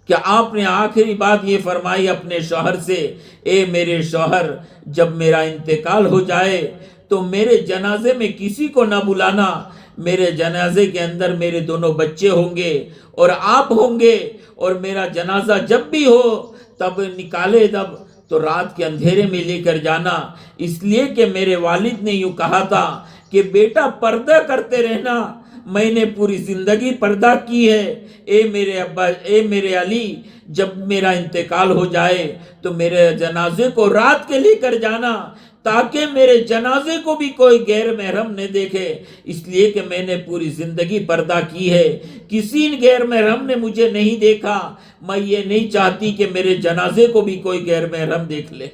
کہ آپ نے آخری بات یہ فرمائی اپنے شوہر سے، اے میرے شوہر، جب میرا انتقال ہو جائے تو میرے جنازے میں کسی کو نہ بلانا، میرے جنازے کے اندر میرے دونوں بچے ہوں گے اور آپ ہوں گے، اور میرا جنازہ جب بھی ہو تب نکالے تو رات کے اندھیرے میں لے کر جانا، اس لیے کہ میرے والد نے یوں کہا تھا کہ بیٹا پردہ کرتے رہنا، میں نے پوری زندگی پردہ کی ہے، اے میرے ابا، اے میرے علی، جب میرا انتقال ہو جائے تو میرے جنازے کو رات کے لے کر جانا، تاکہ میرے جنازے کو بھی کوئی غیر محرم نہ دیکھے، اس لیے کہ میں نے پوری زندگی پردہ کی ہے، کسی غیر محرم نے مجھے نہیں دیکھا، میں یہ نہیں چاہتی کہ میرے جنازے کو بھی کوئی غیر محرم دیکھ لے۔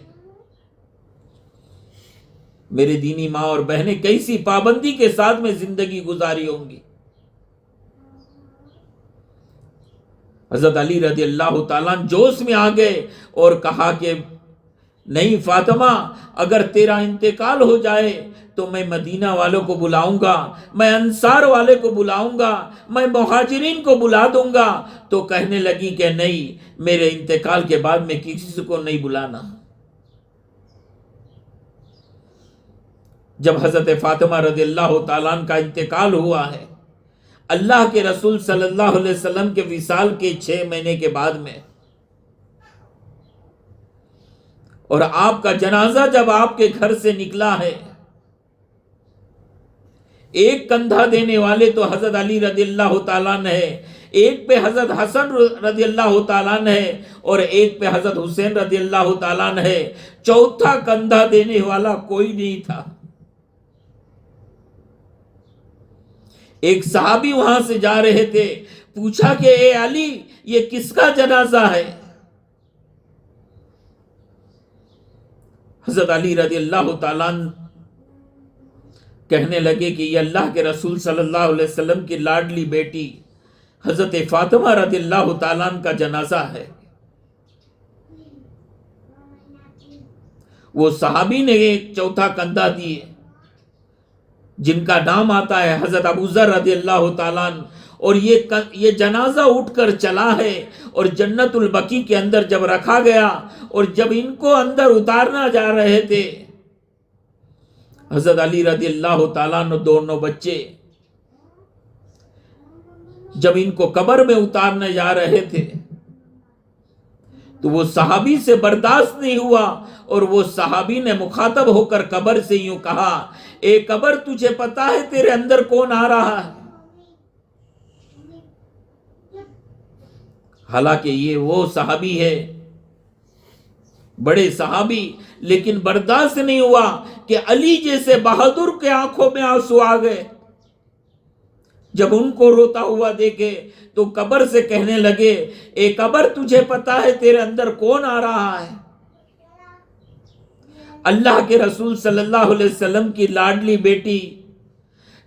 میرے دینی ماں اور بہنیں کیسی پابندی کے ساتھ میں زندگی گزاری ہوں گی۔ حضرت علی رضی اللہ تعالیٰ جوش میں آ گئے اور کہا کہ نہیں فاطمہ، اگر تیرا انتقال ہو جائے تو میں مدینہ والوں کو بلاؤں گا، میں انصار والے کو بلاؤں گا، میں مہاجرین کو بلا دوں گا۔ تو کہنے لگی کہ نہیں، میرے انتقال کے بعد میں کسی کو نہیں بلانا۔ جب حضرت فاطمہ رضی اللہ تعالیٰ عنہ کا انتقال ہوا ہے، اللہ کے رسول صلی اللہ علیہ وسلم کے وصال کے 6 مہینے کے بعد میں، اور آپ کا جنازہ جب آپ کے گھر سے نکلا ہے ایک کندھا دینے والے تو حضرت علی رضی اللہ تعالیٰ عنہ ہے، ایک پہ حضرت حسن رضی اللہ تعالیٰ عنہ ہے اور ایک پہ حضرت حسین رضی اللہ تعالیٰ عنہ ہے، چوتھا کندھا دینے والا کوئی نہیں تھا۔ ایک صحابی وہاں سے جا رہے تھے، پوچھا کہ اے علی یہ کس کا جنازہ ہے؟ حضرت علی رضی اللہ تعالیٰ عنہ کہنے لگے کہ یہ اللہ کے رسول صلی اللہ علیہ وسلم کی لاڈلی بیٹی حضرت فاطمہ رضی اللہ تعالیٰ عنہ کا جنازہ ہے۔ وہ صحابی نے ایک چوتھا کندھا دیے جن کا نام آتا ہے حضرت ابو ذر رضی اللہ تعالیٰ عنہ، اور یہ جنازہ اٹھ کر چلا ہے اور جنت البقیع کے اندر جب رکھا گیا اور جب ان کو اندر اتارنا جا رہے تھے، حضرت علی رضی اللہ تعالیٰ عنہ دونوں بچے جب ان کو قبر میں اتارنے جا رہے تھے تو وہ صحابی سے برداشت نہیں ہوا اور وہ صحابی نے مخاطب ہو کر قبر سے یوں کہا، اے قبر تجھے پتا ہے تیرے اندر کون آ رہا ہے؟ حالانکہ یہ وہ صحابی ہے، بڑے صحابی، لیکن برداشت نہیں ہوا کہ علی جیسے بہادر کے آنکھوں میں آنسو آ گئے۔ جب ان کو روتا ہوا دیکھے تو قبر سے کہنے لگے، اے قبر تجھے پتا ہے تیرے اندر کون آ رہا ہے؟ اللہ کے رسول صلی اللہ علیہ وسلم کی لاڈلی بیٹی،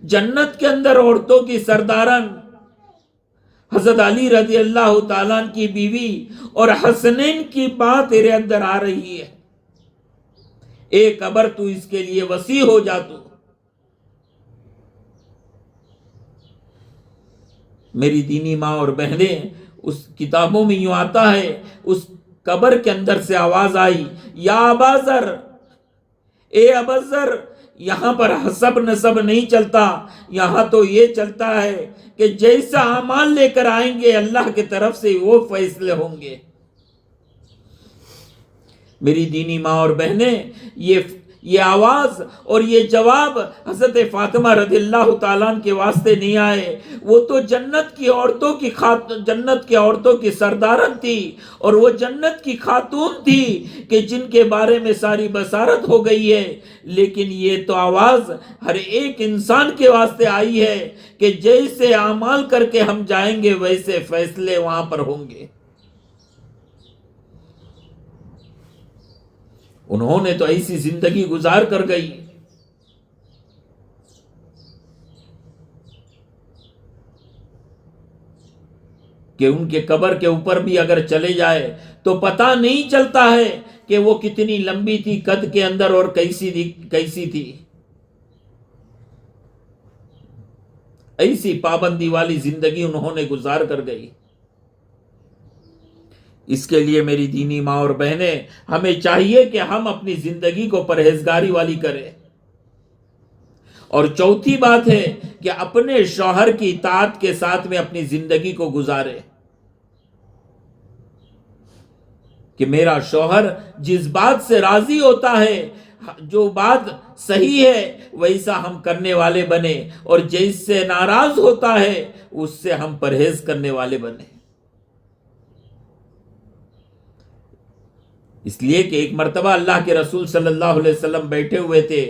جنت کے اندر عورتوں کی سردارن حضرت علی رضی اللہ تعالیٰ عنہ کی بیوی اور حسنین کی ماں تیرے اندر آ رہی ہے، اے قبر تو اس کے لیے وسیع ہو جا۔ تو میری دینی ماں اور بہنیں، اس کتابوں میں یوں آتا ہے، اس قبر کے اندر سے آواز آئی، یا ابا ذر، اے ابا ذر، یہاں پر حسب نسب نہیں چلتا، یہاں تو یہ چلتا ہے کہ جیسا اعمال لے کر آئیں گے اللہ کی طرف سے وہ فیصلے ہوں گے۔ میری دینی ماں اور بہنیں، یہ آواز اور یہ جواب حضرت فاطمہ رضی اللہ تعالیٰ عنہ کے واسطے نہیں آئے، وہ تو جنت کی عورتوں کی سردارن تھی اور وہ جنت کی خاتون تھی کہ جن کے بارے میں ساری بصارت ہو گئی ہے، لیکن یہ تو آواز ہر ایک انسان کے واسطے آئی ہے کہ جیسے اعمال کر کے ہم جائیں گے ویسے فیصلے وہاں پر ہوں گے۔ انہوں نے تو ایسی زندگی گزار کر گئی کہ ان کے قبر کے اوپر بھی اگر چلے جائے تو پتہ نہیں چلتا ہے کہ وہ کتنی لمبی تھی قد کے اندر اور کیسی تھی۔ ایسی پابندی والی زندگی انہوں نے گزار کر گئی۔ اس کے لیے میری دینی ماں اور بہنیں، ہمیں چاہیے کہ ہم اپنی زندگی کو پرہیزگاری والی کریں۔ اور چوتھی بات ہے کہ اپنے شوہر کی اطاعت کے ساتھ میں اپنی زندگی کو گزارے، کہ میرا شوہر جس بات سے راضی ہوتا ہے، جو بات صحیح ہے ویسا ہم کرنے والے بنے، اور جس سے ناراض ہوتا ہے اس سے ہم پرہیز کرنے والے بنے۔ اس لیے کہ ایک مرتبہ اللہ کے رسول صلی اللہ علیہ وسلم بیٹھے ہوئے تھے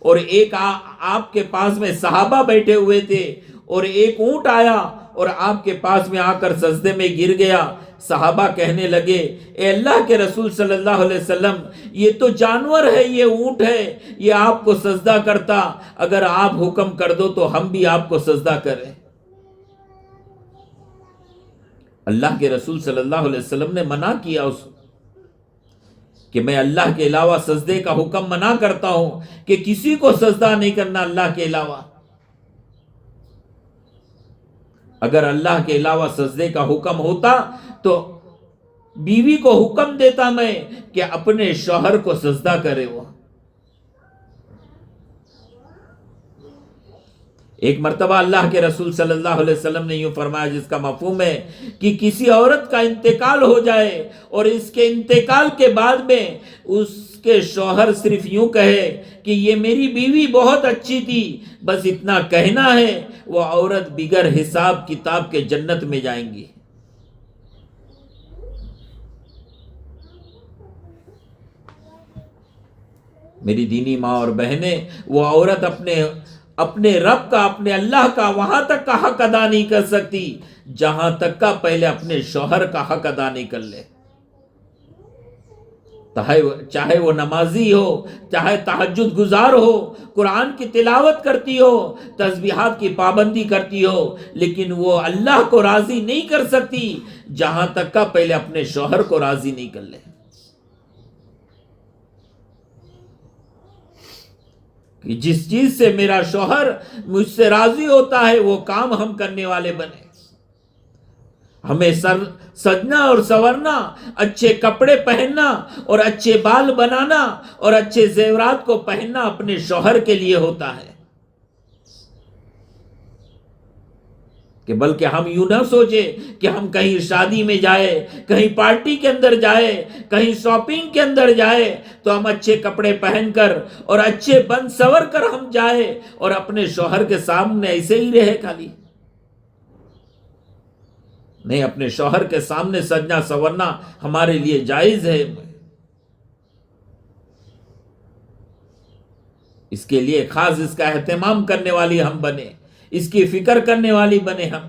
اور ایک آپ کے پاس میں صحابہ بیٹھے ہوئے تھے، اور ایک اونٹ آیا اور آپ کے پاس میں آ کر سجدے میں گر گیا۔ صحابہ کہنے لگے، اے اللہ کے رسول صلی اللہ علیہ وسلم، یہ تو جانور ہے، یہ اونٹ ہے، یہ آپ کو سجدہ کرتا، اگر آپ حکم کر دو تو ہم بھی آپ کو سجدہ کریں۔ اللہ کے رسول صلی اللہ علیہ وسلم نے منع کیا اس کہ میں اللہ کے علاوہ سجدے کا حکم منع کرتا ہوں کہ کسی کو سجدہ نہیں کرنا اللہ کے علاوہ۔ اگر اللہ کے علاوہ سجدے کا حکم ہوتا تو بیوی کو حکم دیتا میں کہ اپنے شوہر کو سجدہ کرے وہ۔ ایک مرتبہ اللہ کے رسول صلی اللہ علیہ وسلم نے یوں فرمایا، جس کا مفہوم ہے کہ کسی عورت کا انتقال ہو جائے اور اس کے انتقال کے بعد میں اس کے شوہر صرف یوں کہے کہ یہ میری بیوی بہت اچھی تھی، بس اتنا کہنا ہے، وہ عورت بغیر حساب کتاب کے جنت میں جائیں گی۔ میری دینی ماں اور بہنیں، وہ عورت اپنے رب کا، اپنے اللہ کا وہاں تک کا حق ادا نہیں کر سکتی جہاں تک کا پہلے اپنے شوہر کا حق ادا نہیں کر لے، چاہے وہ نمازی ہو، چاہے تہجد گزار ہو، قرآن کی تلاوت کرتی ہو، تسبیحات کی پابندی کرتی ہو، لیکن وہ اللہ کو راضی نہیں کر سکتی جہاں تک کا پہلے اپنے شوہر کو راضی نہیں کر لے، کہ جس چیز سے میرا شوہر مجھ سے راضی ہوتا ہے وہ کام ہم کرنے والے بنے۔ ہمیں سجنا اور سنورنا، اچھے کپڑے پہننا اور اچھے بال بنانا اور اچھے زیورات کو پہننا اپنے شوہر کے لیے ہوتا ہے، کہ بلکہ ہم یوں نہ سوچے کہ ہم کہیں شادی میں جائے، کہیں پارٹی کے اندر جائے، کہیں شاپنگ کے اندر جائے تو ہم اچھے کپڑے پہن کر اور اچھے بن سور کر ہم جائے اور اپنے شوہر کے سامنے ایسے ہی رہے خالی۔ نہیں، اپنے شوہر کے سامنے سجنا سورنا ہمارے لیے جائز ہے، اس کے لیے خاص اس کا اہتمام کرنے والی ہم بنے، اس کی فکر کرنے والی بنے ہم۔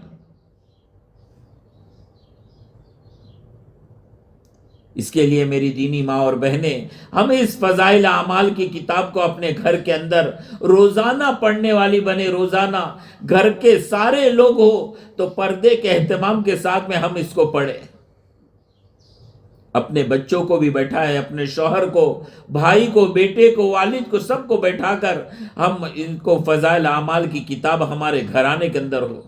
اس کے لیے میری دینی ماں اور بہنیں، ہم اس فضائل اعمال کی کتاب کو اپنے گھر کے اندر روزانہ پڑھنے والی بنے، روزانہ گھر کے سارے لوگ ہو تو پردے کے اہتمام کے ساتھ میں ہم اس کو پڑھیں، اپنے بچوں کو بھی بیٹھائے، اپنے شوہر کو، بھائی کو، بیٹے کو، والد کو، سب کو بیٹھا کر ہم ان کو فضائل اعمال کی کتاب ہمارے گھرانے کے اندر ہو۔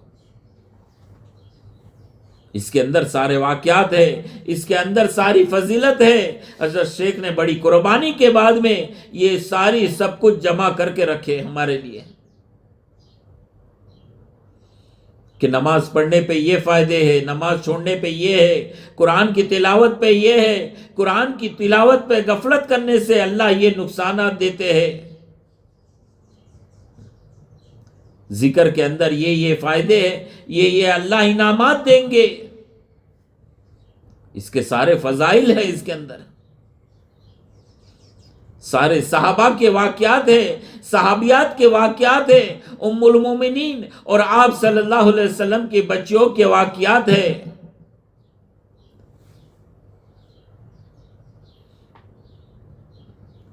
اس کے اندر سارے واقعات ہے، اس کے اندر ساری فضیلت ہے۔ حضرت شیخ نے بڑی قربانی کے بعد میں یہ ساری سب کچھ جمع کر کے رکھے ہمارے لیے، کہ نماز پڑھنے پہ یہ فائدے ہے، نماز چھوڑنے پہ یہ ہے، قرآن کی تلاوت پہ یہ ہے، قرآن کی تلاوت پہ غفلت کرنے سے اللہ یہ نقصانات دیتے ہیں، ذکر کے اندر یہ فائدے ہیں، یہ اللہ انعامات دیں گے، اس کے سارے فضائل ہیں، اس کے اندر سارے صحابہ کے واقعات ہیں، صحابیات کے واقعات ہیں، ام المومنین اور آپ صلی اللہ علیہ وسلم کے بچیوں کے واقعات ہیں۔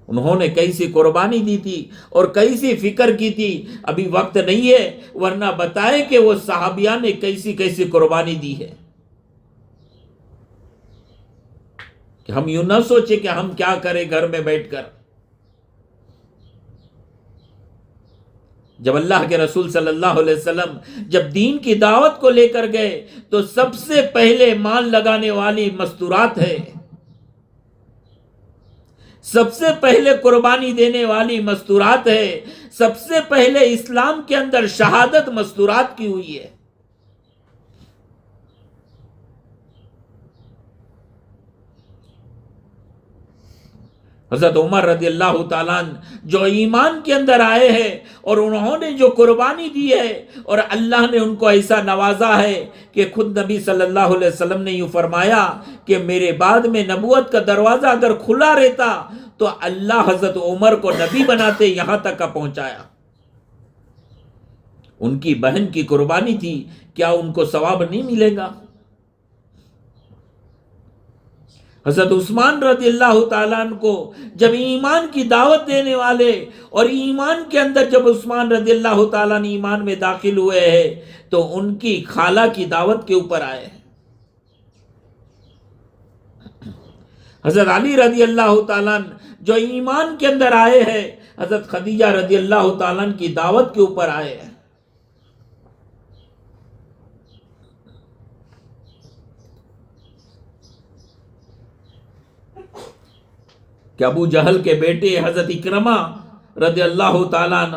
انہوں نے کیسی قربانی دی تھی اور کیسی فکر کی تھی، ابھی وقت نہیں ہے ورنہ بتائیں کہ وہ صحابیہ نے کیسی کیسی قربانی دی ہے، کہ ہم یوں نہ سوچے کہ ہم کیا کریں گھر میں بیٹھ کر۔ جب اللہ کے رسول صلی اللہ علیہ وسلم جب دین کی دعوت کو لے کر گئے تو سب سے پہلے مال لگانے والی مستورات ہے، سب سے پہلے قربانی دینے والی مستورات ہے، سب سے پہلے اسلام کے اندر شہادت مستورات کی ہوئی ہے۔ حضرت عمر رضی اللہ تعالیٰ عنہ جو ایمان کے اندر آئے ہیں اور انہوں نے جو قربانی دی ہے اور اللہ نے ان کو ایسا نوازا ہے کہ خود نبی صلی اللہ علیہ وسلم نے یوں فرمایا کہ میرے بعد میں نبوت کا دروازہ اگر کھلا رہتا تو اللہ حضرت عمر کو نبی بناتے، یہاں تک کا پہنچایا۔ ان کی بہن کی قربانی تھی، کیا ان کو ثواب نہیں ملے گا؟ حضرت عثمان رضی اللہ تعالیٰ عنہ کو جب ایمان کی دعوت دینے والے اور ایمان کے اندر جب عثمان رضی اللہ تعالیٰ عنہ ایمان میں داخل ہوئے ہیں تو ان کی خالہ کی دعوت کے اوپر آئے ہیں۔ حضرت علی رضی اللہ تعالیٰ عنہ جو ایمان کے اندر آئے ہیں، حضرت خدیجہ رضی اللہ تعالیٰ عنہ کی دعوت کے اوپر آئے ہیں۔ کہ ابو جہل کے بیٹے حضرت اکرمہ رضی اللہ تعالیٰ عنہ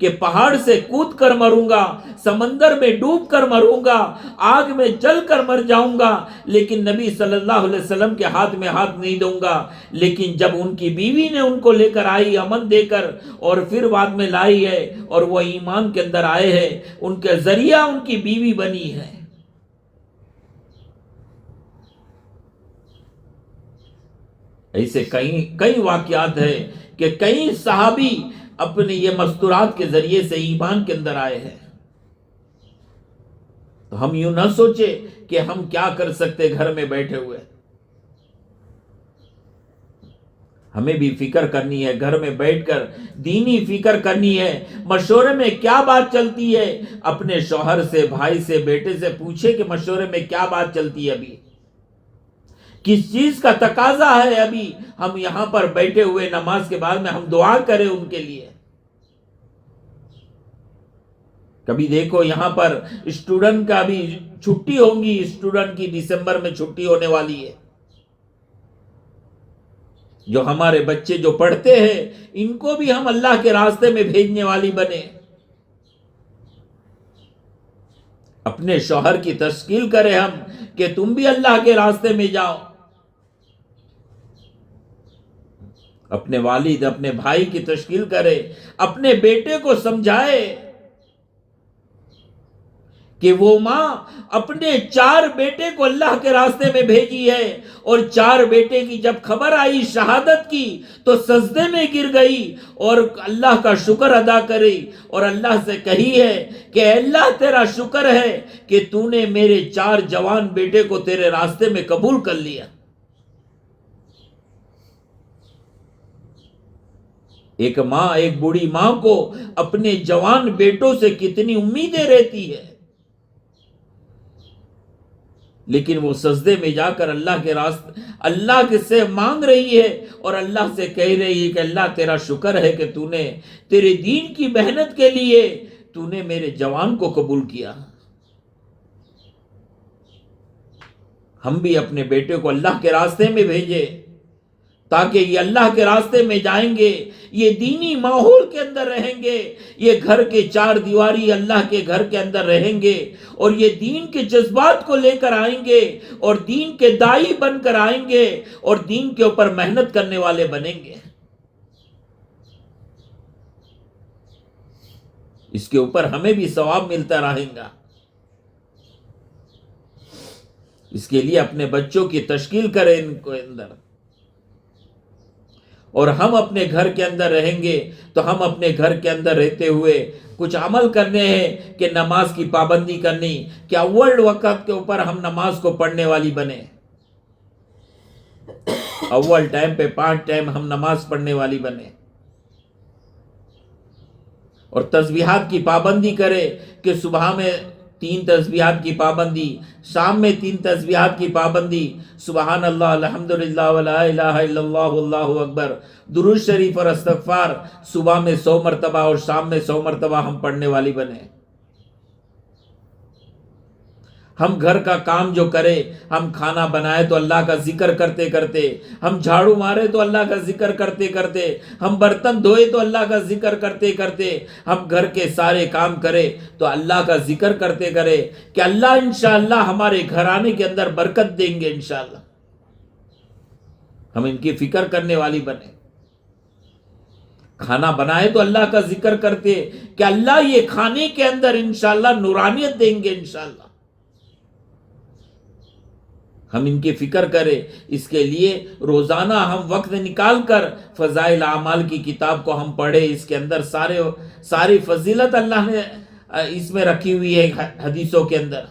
کہ پہاڑ سے کود کر مروں گا، سمندر میں ڈوب کر مروں گا، آگ میں جل کر مر جاؤں گا، لیکن نبی صلی اللہ علیہ وسلم کے ہاتھ میں ہاتھ نہیں دوں گا۔ لیکن جب ان کی بیوی نے ان کو لے کر آئی امن دے کر، اور پھر بعد میں لائی ہے اور وہ ایمان کے اندر آئے ہیں، ان کے ذریعہ ان کی بیوی بنی ہے۔ ایسے کئی واقعات ہیں کہ کئی صحابی اپنے یہ مستورات کے ذریعے سے ایمان کے اندر آئے ہیں۔ تو ہم یوں نہ سوچے کہ ہم کیا کر سکتے گھر میں بیٹھے ہوئے، ہمیں بھی فکر کرنی ہے، گھر میں بیٹھ کر دینی فکر کرنی ہے۔ مشورے میں کیا بات چلتی ہے، اپنے شوہر سے، بھائی سے، بیٹے سے پوچھے کہ مشورے میں کیا بات چلتی ہے، ابھی کس چیز کا تقاضا ہے، ابھی ہم یہاں پر بیٹھے ہوئے نماز کے بعد میں ہم دعا کریں ان کے لیے۔ کبھی دیکھو یہاں پر اسٹوڈنٹ کا بھی چھٹی ہوں گی، اسٹوڈنٹ کی دسمبر میں چھٹی ہونے والی ہے۔ جو ہمارے بچے جو پڑھتے ہیں ان کو بھی ہم اللہ کے راستے میں بھیجنے والی بنے۔ اپنے شوہر کی تشکیل کرے ہم کہ تم بھی اللہ کے راستے میں جاؤ۔ اپنے والد، اپنے بھائی کی تشکیل کرے، اپنے بیٹے کو سمجھائے کہ وہ ماں اپنے 4 بیٹے کو اللہ کے راستے میں بھیجی ہے، اور 4 بیٹے کی جب خبر آئی شہادت کی تو سجدے میں گر گئی اور اللہ کا شکر ادا کری، اور اللہ سے کہی ہے کہ اے اللہ تیرا شکر ہے کہ تو نے میرے 4 جوان بیٹے کو تیرے راستے میں قبول کر لیا۔ ایک ماں، ایک بوڑھی ماں کو اپنے جوان بیٹوں سے کتنی امیدیں رہتی ہے، لیکن وہ سجدے میں جا کر اللہ کے راستے اللہ سے مانگ رہی ہے، اور اللہ سے کہہ رہی ہے کہ اللہ تیرا شکر ہے کہ تو نے تیرے دین کی محنت کے لیے تو نے میرے جوان کو قبول کیا۔ ہم بھی اپنے بیٹے کو اللہ کے راستے میں بھیجے، تاکہ یہ اللہ کے راستے میں جائیں گے، یہ دینی ماحول کے اندر رہیں گے، یہ گھر کے 4 دیواری اللہ کے گھر کے اندر رہیں گے، اور یہ دین کے جذبات کو لے کر آئیں گے، اور دین کے دائی بن کر آئیں گے، اور دین کے اوپر محنت کرنے والے بنیں گے۔ اس کے اوپر ہمیں بھی ثواب ملتا رہے گا۔ اس کے لیے اپنے بچوں کی تشکیل کریں ان کو اندر، اور ہم اپنے گھر کے اندر رہیں گے تو ہم اپنے گھر کے اندر رہتے ہوئے کچھ عمل کرنے ہیں کہ نماز کی پابندی کرنی، کہ اول وقت کے اوپر ہم نماز کو پڑھنے والی بنے، اول ٹائم پہ 5 ٹائم ہم نماز پڑھنے والی بنے، اور تسبیحات کی پابندی کرے کہ صبح میں 3 تسبیحات کی پابندی، شام میں 3 تسبیحات کی پابندی، سبحان اللہ، الحمدللہ، ولا الہ الا اللہ، اللہ اکبر، درود شریف اور استغفار صبح میں 100 مرتبہ اور شام میں 100 مرتبہ ہم پڑھنے والی بنے۔ ہم گھر کا کام جو کرے، ہم کھانا بنائے تو اللہ کا ذکر کرتے کرتے، ہم جھاڑو مارے تو اللہ کا ذکر کرتے کرتے، ہم برتن دھوئے تو اللہ کا ذکر کرتے کرتے، ہم گھر کے سارے کام کرے تو اللہ کا ذکر کرتے کرے، کہ اللہ انشاءاللہ ہمارے گھرانے کے اندر برکت دیں گے انشاءاللہ۔ ہم ان کی فکر کرنے والی بنے۔ کھانا بنائے تو اللہ کا ذکر کرتے کہ اللہ یہ کھانے کے اندر انشاءاللہ نورانیت دیں گے انشاءاللہ۔ ہم ان کی فکر کریں، اس کے لیے روزانہ ہم وقت نکال کر فضائل اعمال کی کتاب کو ہم پڑھیں، اس کے اندر ساری فضیلت اللہ نے اس میں رکھی ہوئی ہے حدیثوں کے اندر،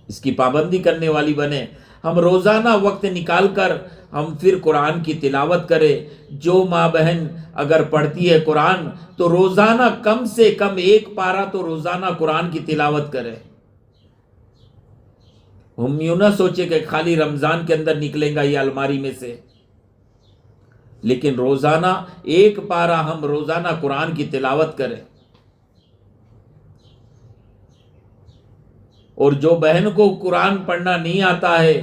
اس کی پابندی کرنے والی بنے۔ ہم روزانہ وقت نکال کر ہم پھر قرآن کی تلاوت کریں۔ جو ماں بہن اگر پڑھتی ہے قرآن تو روزانہ کم سے کم 1 پارہ تو روزانہ قرآن کی تلاوت کرے۔ ہم یوں نہ سوچے کہ خالی رمضان کے اندر نکلیں گا یہ الماری میں سے، لیکن روزانہ 1 پارہ ہم روزانہ قرآن کی تلاوت کریں۔ اور جو بہن کو قرآن پڑھنا نہیں آتا ہے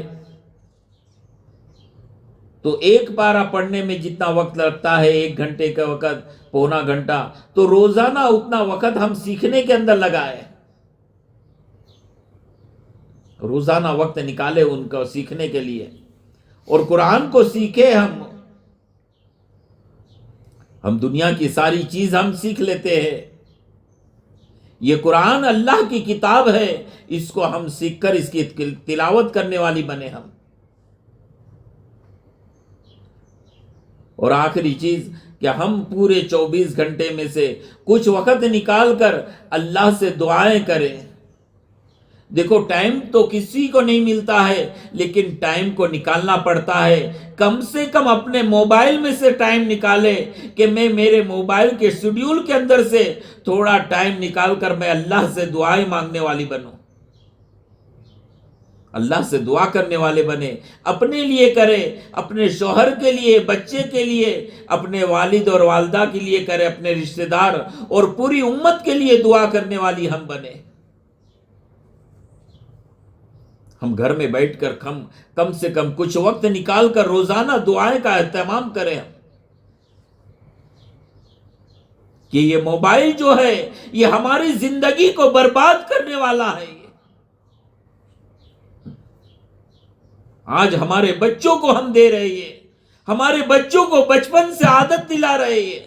تو ایک پارہ پڑھنے میں جتنا وقت لگتا ہے 1 گھنٹے کا وقت، پونا گھنٹہ، تو روزانہ اتنا وقت ہم سیکھنے کے اندر لگائے، روزانہ وقت نکالے ان کو سیکھنے کے لیے، اور قرآن کو سیکھے ہم دنیا کی ساری چیز ہم سیکھ لیتے ہیں، یہ قرآن اللہ کی کتاب ہے، اس کو ہم سیکھ کر اس کی تلاوت کرنے والی بنے ہم۔ اور آخری چیز کہ ہم پورے 24 گھنٹے میں سے کچھ وقت نکال کر اللہ سے دعائیں کریں۔ دیکھو ٹائم تو کسی کو نہیں ملتا ہے، لیکن ٹائم کو نکالنا پڑتا ہے، کم سے کم اپنے موبائل میں سے ٹائم نکالے کہ میں میرے موبائل کے شیڈیول کے اندر سے تھوڑا ٹائم نکال کر میں اللہ سے دعائیں مانگنے والی بنوں، اللہ سے دعا کرنے والے بنے، اپنے لیے کرے، اپنے شوہر کے لیے، بچے کے لیے، اپنے والد اور والدہ کے لیے کرے، اپنے رشتہ دار اور پوری امت کے لیے دعا کرنے والی ہم بنے۔ ہم گھر میں بیٹھ کر کم سے کم کچھ وقت نکال کر روزانہ دعائیں کا اہتمام کریں کہ یہ موبائل جو ہے یہ ہماری زندگی کو برباد کرنے والا ہے۔ آج ہمارے بچوں کو ہم دے رہے ہیں، ہمارے بچوں کو بچپن سے عادت دلا رہے ہیں،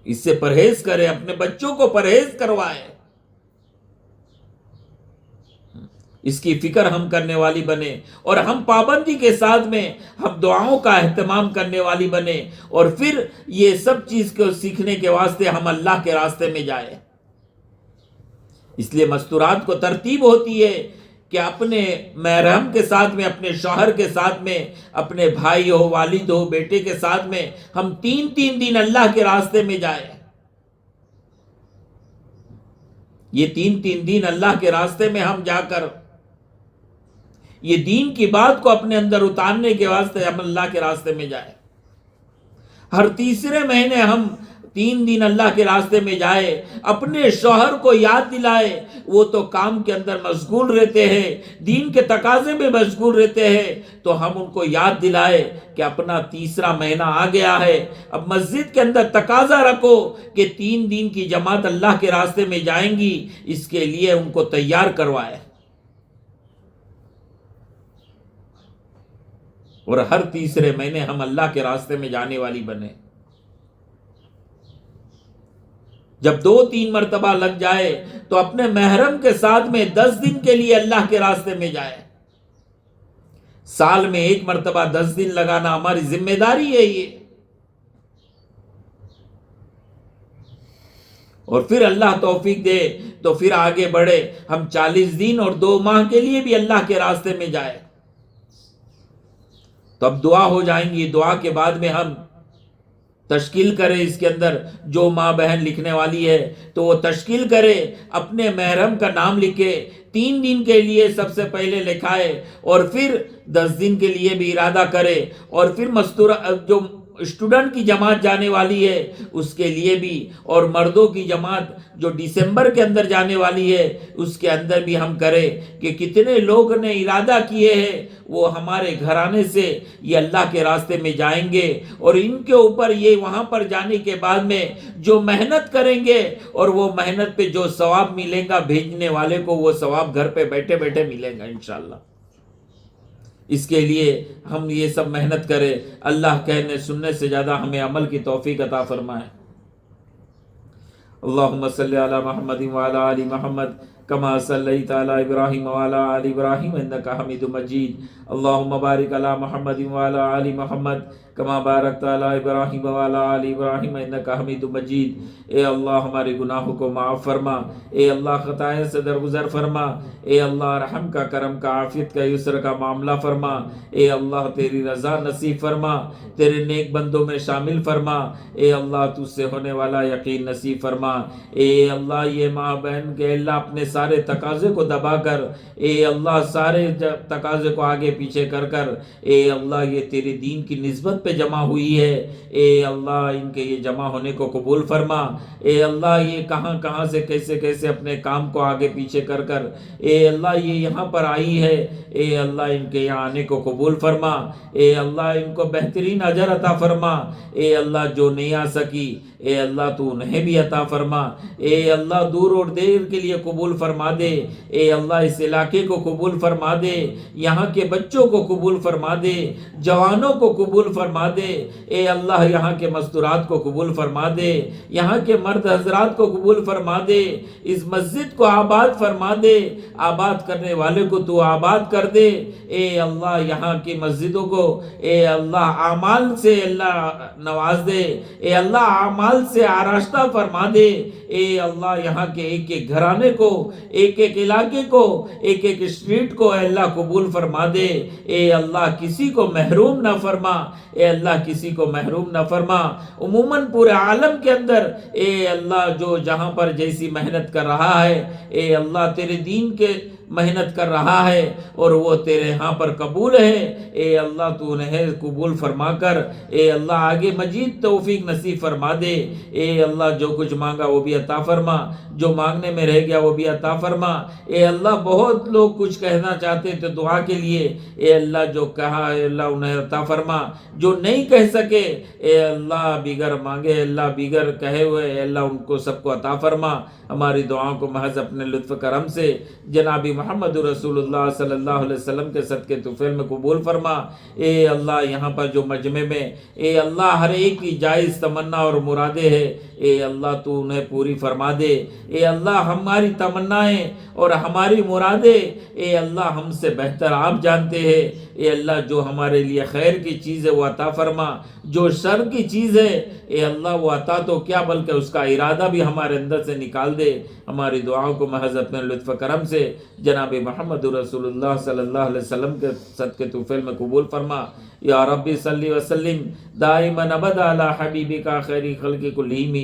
اس سے پرہیز کریں، اپنے بچوں کو پرہیز کروائیں، اس کی فکر ہم کرنے والی بنے، اور ہم پابندی کے ساتھ میں ہم دعاؤں کا اہتمام کرنے والی بنے، اور پھر یہ سب چیز کو سیکھنے کے واسطے ہم اللہ کے راستے میں جائیں۔ اس لیے مستورات کو ترتیب ہوتی ہے کہ اپنے محرم کے ساتھ میں، اپنے شوہر کے ساتھ میں، اپنے بھائی ہو، والد ہو، بیٹے کے ساتھ میں ہم 3 دن اللہ کے راستے میں جائیں۔ یہ 3 دن اللہ کے راستے میں ہم جا کر یہ دین کی بات کو اپنے اندر اتارنے کے واسطے ہم اللہ کے راستے میں جائیں۔ ہر تیسرے مہینے ہم 3 دن اللہ کے راستے میں جائے، اپنے شوہر کو یاد دلائے، وہ تو کام کے اندر مشغول رہتے ہیں، دین کے تقاضے میں مشغول رہتے ہیں، تو ہم ان کو یاد دلائے کہ اپنا تیسرا مہینہ آ گیا ہے، اب مسجد کے اندر تقاضا رکھو کہ 3 دن کی جماعت اللہ کے راستے میں جائیں گی، اس کے لیے ان کو تیار کروائے، اور ہر تیسرے مہینے ہم اللہ کے راستے میں جانے والی بنے۔ جب 2-3 مرتبہ لگ جائے تو اپنے محرم کے ساتھ میں 10 دن کے لیے اللہ کے راستے میں جائے۔ سال میں 1 مرتبہ 10 دن لگانا ہماری ذمہ داری ہے یہ، اور پھر اللہ توفیق دے تو پھر آگے بڑھے، ہم 40 دن اور 2 ماہ کے لیے بھی اللہ کے راستے میں جائے، تو اب دعا ہو جائیں گی۔ دعا کے بعد میں ہم تشکیل کرے، اس کے اندر جو ماں بہن لکھنے والی ہے تو وہ تشکیل کرے، اپنے محرم کا نام لکھے، 3 دن کے لیے سب سے پہلے لکھائے، اور پھر 10 دن کے لیے بھی ارادہ کرے، اور پھر جو اسٹوڈنٹ کی جماعت جانے والی ہے اس کے لیے بھی، اور مردوں کی جماعت جو دسمبر کے اندر جانے والی ہے اس کے اندر بھی ہم کریں کہ کتنے لوگ نے ارادہ کیے ہیں وہ ہمارے گھرانے سے یہ اللہ کے راستے میں جائیں گے، اور ان کے اوپر یہ وہاں پر جانے کے بعد میں جو محنت کریں گے اور وہ محنت پہ جو ثواب ملے گا بھیجنے والے کو، وہ ثواب گھر پہ بیٹھے بیٹھے ملے گا انشاءاللہ۔ اس کے لیے ہم یہ سب محنت کریں۔ اللہ کہنے سننے سے زیادہ ہمیں عمل کی توفیق عطا فرمائے۔ اللہم صلی علی محمد وعلی آل محمد کما صلیت علی ابراہیم وعلی آل ابراہیم انکا حمید مجید۔ اللہم بارک علی محمد وعلی آل محمد کما بارکت علی ابراہیم وعلی آل ابراہیم انکا حمید مجید۔ اے اللہ ہمارے گناہوں کو معاف فرما، اے اللہ خطائیں سے درگزر فرما، اے اللہ رحم کا، کرم کا، عافیت کا، یسر کا معاملہ فرما، اے اللہ تیری رضا نصیب فرما، تیرے نیک بندوں میں شامل فرما، اے اللہ تجھ سے ہونے والا یقین نصیب فرما۔ اے اللہ یہ ماں بہن کے اللہ اپنے سارے تقاضے کو دبا کر، اے اللہ سارے تقاضے کو آگے پیچھے کر کر، اے اللہ یہ تیرے دین کی نسبت پہ پہ جمع ہوئی ہے، اے اللہ ان کے یہ جمع ہونے کو قبول فرما۔ اے اللہ یہ کہاں کہاں سے کیسے کیسے اپنے کام کو آگے پیچھے کر کر اے اللہ یہ یہاں پر آئی ہے، اے اللہ ان کے یہاں آنے کو قبول فرما۔ اے اللہ ان کو بہترین اجر عطا فرما۔ اے اللہ جو نہیں آ سکی اے اللہ تو انہیں بھی عطا فرما۔ اے اللہ دور اور دیر کے لیے قبول فرما دے۔ اے اللہ اس علاقے کو قبول فرما دے، یہاں کے بچوں کو قبول فرما دے، جوانوں کو قبول فرما دے۔ اے اللہ یہاں کے مستورات کو قبول فرما دے، یہاں کے مرد حضرات کو قبول فرما دے، اس مسجد کو آباد فرما دے، آباد کرنے والے کو تو آباد کر دے۔ اے اللہ یہاں کی مسجدوں کو اے اللہ اعمال سے اللہ نواز دے، اے اللہ اعمال سے آراستہ فرما دے۔ اے اللہ یہاں کے ایک ایک گھرانے کو، ایک ایک علاقے کو، ایک ایک اسٹریٹ کو اے اللہ قبول فرما دے۔ اے اللہ کسی کو محروم نہ فرما، اے اللہ کسی کو محروم نہ فرما۔ عموماً پورے عالم کے اندر اے اللہ جو جہاں پر جیسی محنت کر رہا ہے اے اللہ تیرے دین کے محنت کر رہا ہے اور وہ تیرے ہاں پر قبول ہے، اے اللہ تو انہیں قبول فرما کر اے اللہ آگے مزید توفیق نصیب فرما دے۔ اے اللہ جو کچھ مانگا وہ بھی عطا فرما، جو مانگنے میں رہ گیا وہ بھی عطا فرما۔ اے اللہ بہت لوگ کچھ کہنا چاہتے تھے دعا کے لیے، اے اللہ جو کہا اے اللہ انہیں عطا فرما، جو نہیں کہہ سکے اے اللہ بغیر مانگے اے اللہ بغیر کہے ہوئے اے اللہ ان کو سب کو عطا فرما۔ ہماری دعاؤں کو محض اپنے لطف کرم سے جناب محمد رسول اللہ صلی اللہ علیہ وسلم کے صدقے طفیل میں قبول فرما۔ اے اللہ یہاں پر جو مجمع میں اے اللہ ہر ایک کی جائز تمنا اور مرادیں ہے اے اللہ تو انہیں پوری فرما دے۔ اے اللہ ہماری تمنائیں اور ہماری مرادیں اے اللہ ہم سے بہتر آپ جانتے ہیں۔ اے اللہ جو ہمارے لیے خیر کی چیز ہے وہ عطا فرما، جو شر کی چیز ہے اے اللہ وہ عطا تو کیا بلکہ اس کا ارادہ بھی ہمارے اندر سے نکال دے۔ ہماری دعاؤں کو محض اپنے لطف کرم سے جناب محمد رسول اللہ صلی اللہ علیہ وسلم کے صدقے طفیل میں قبول فرما۔ یا ربی صلی وسلم دائما ابدا علی حبیبک خیر خلق کلہم۔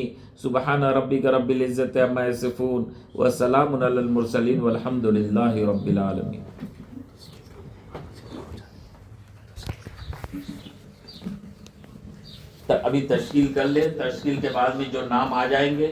سبحان ربک رب العزت عما یصفون وسلام علی المرسلین والحمد للہ رب العالمین۔ ابھی تشکیل کر لے، تشکیل کے بعد میں جو نام آ جائیں گے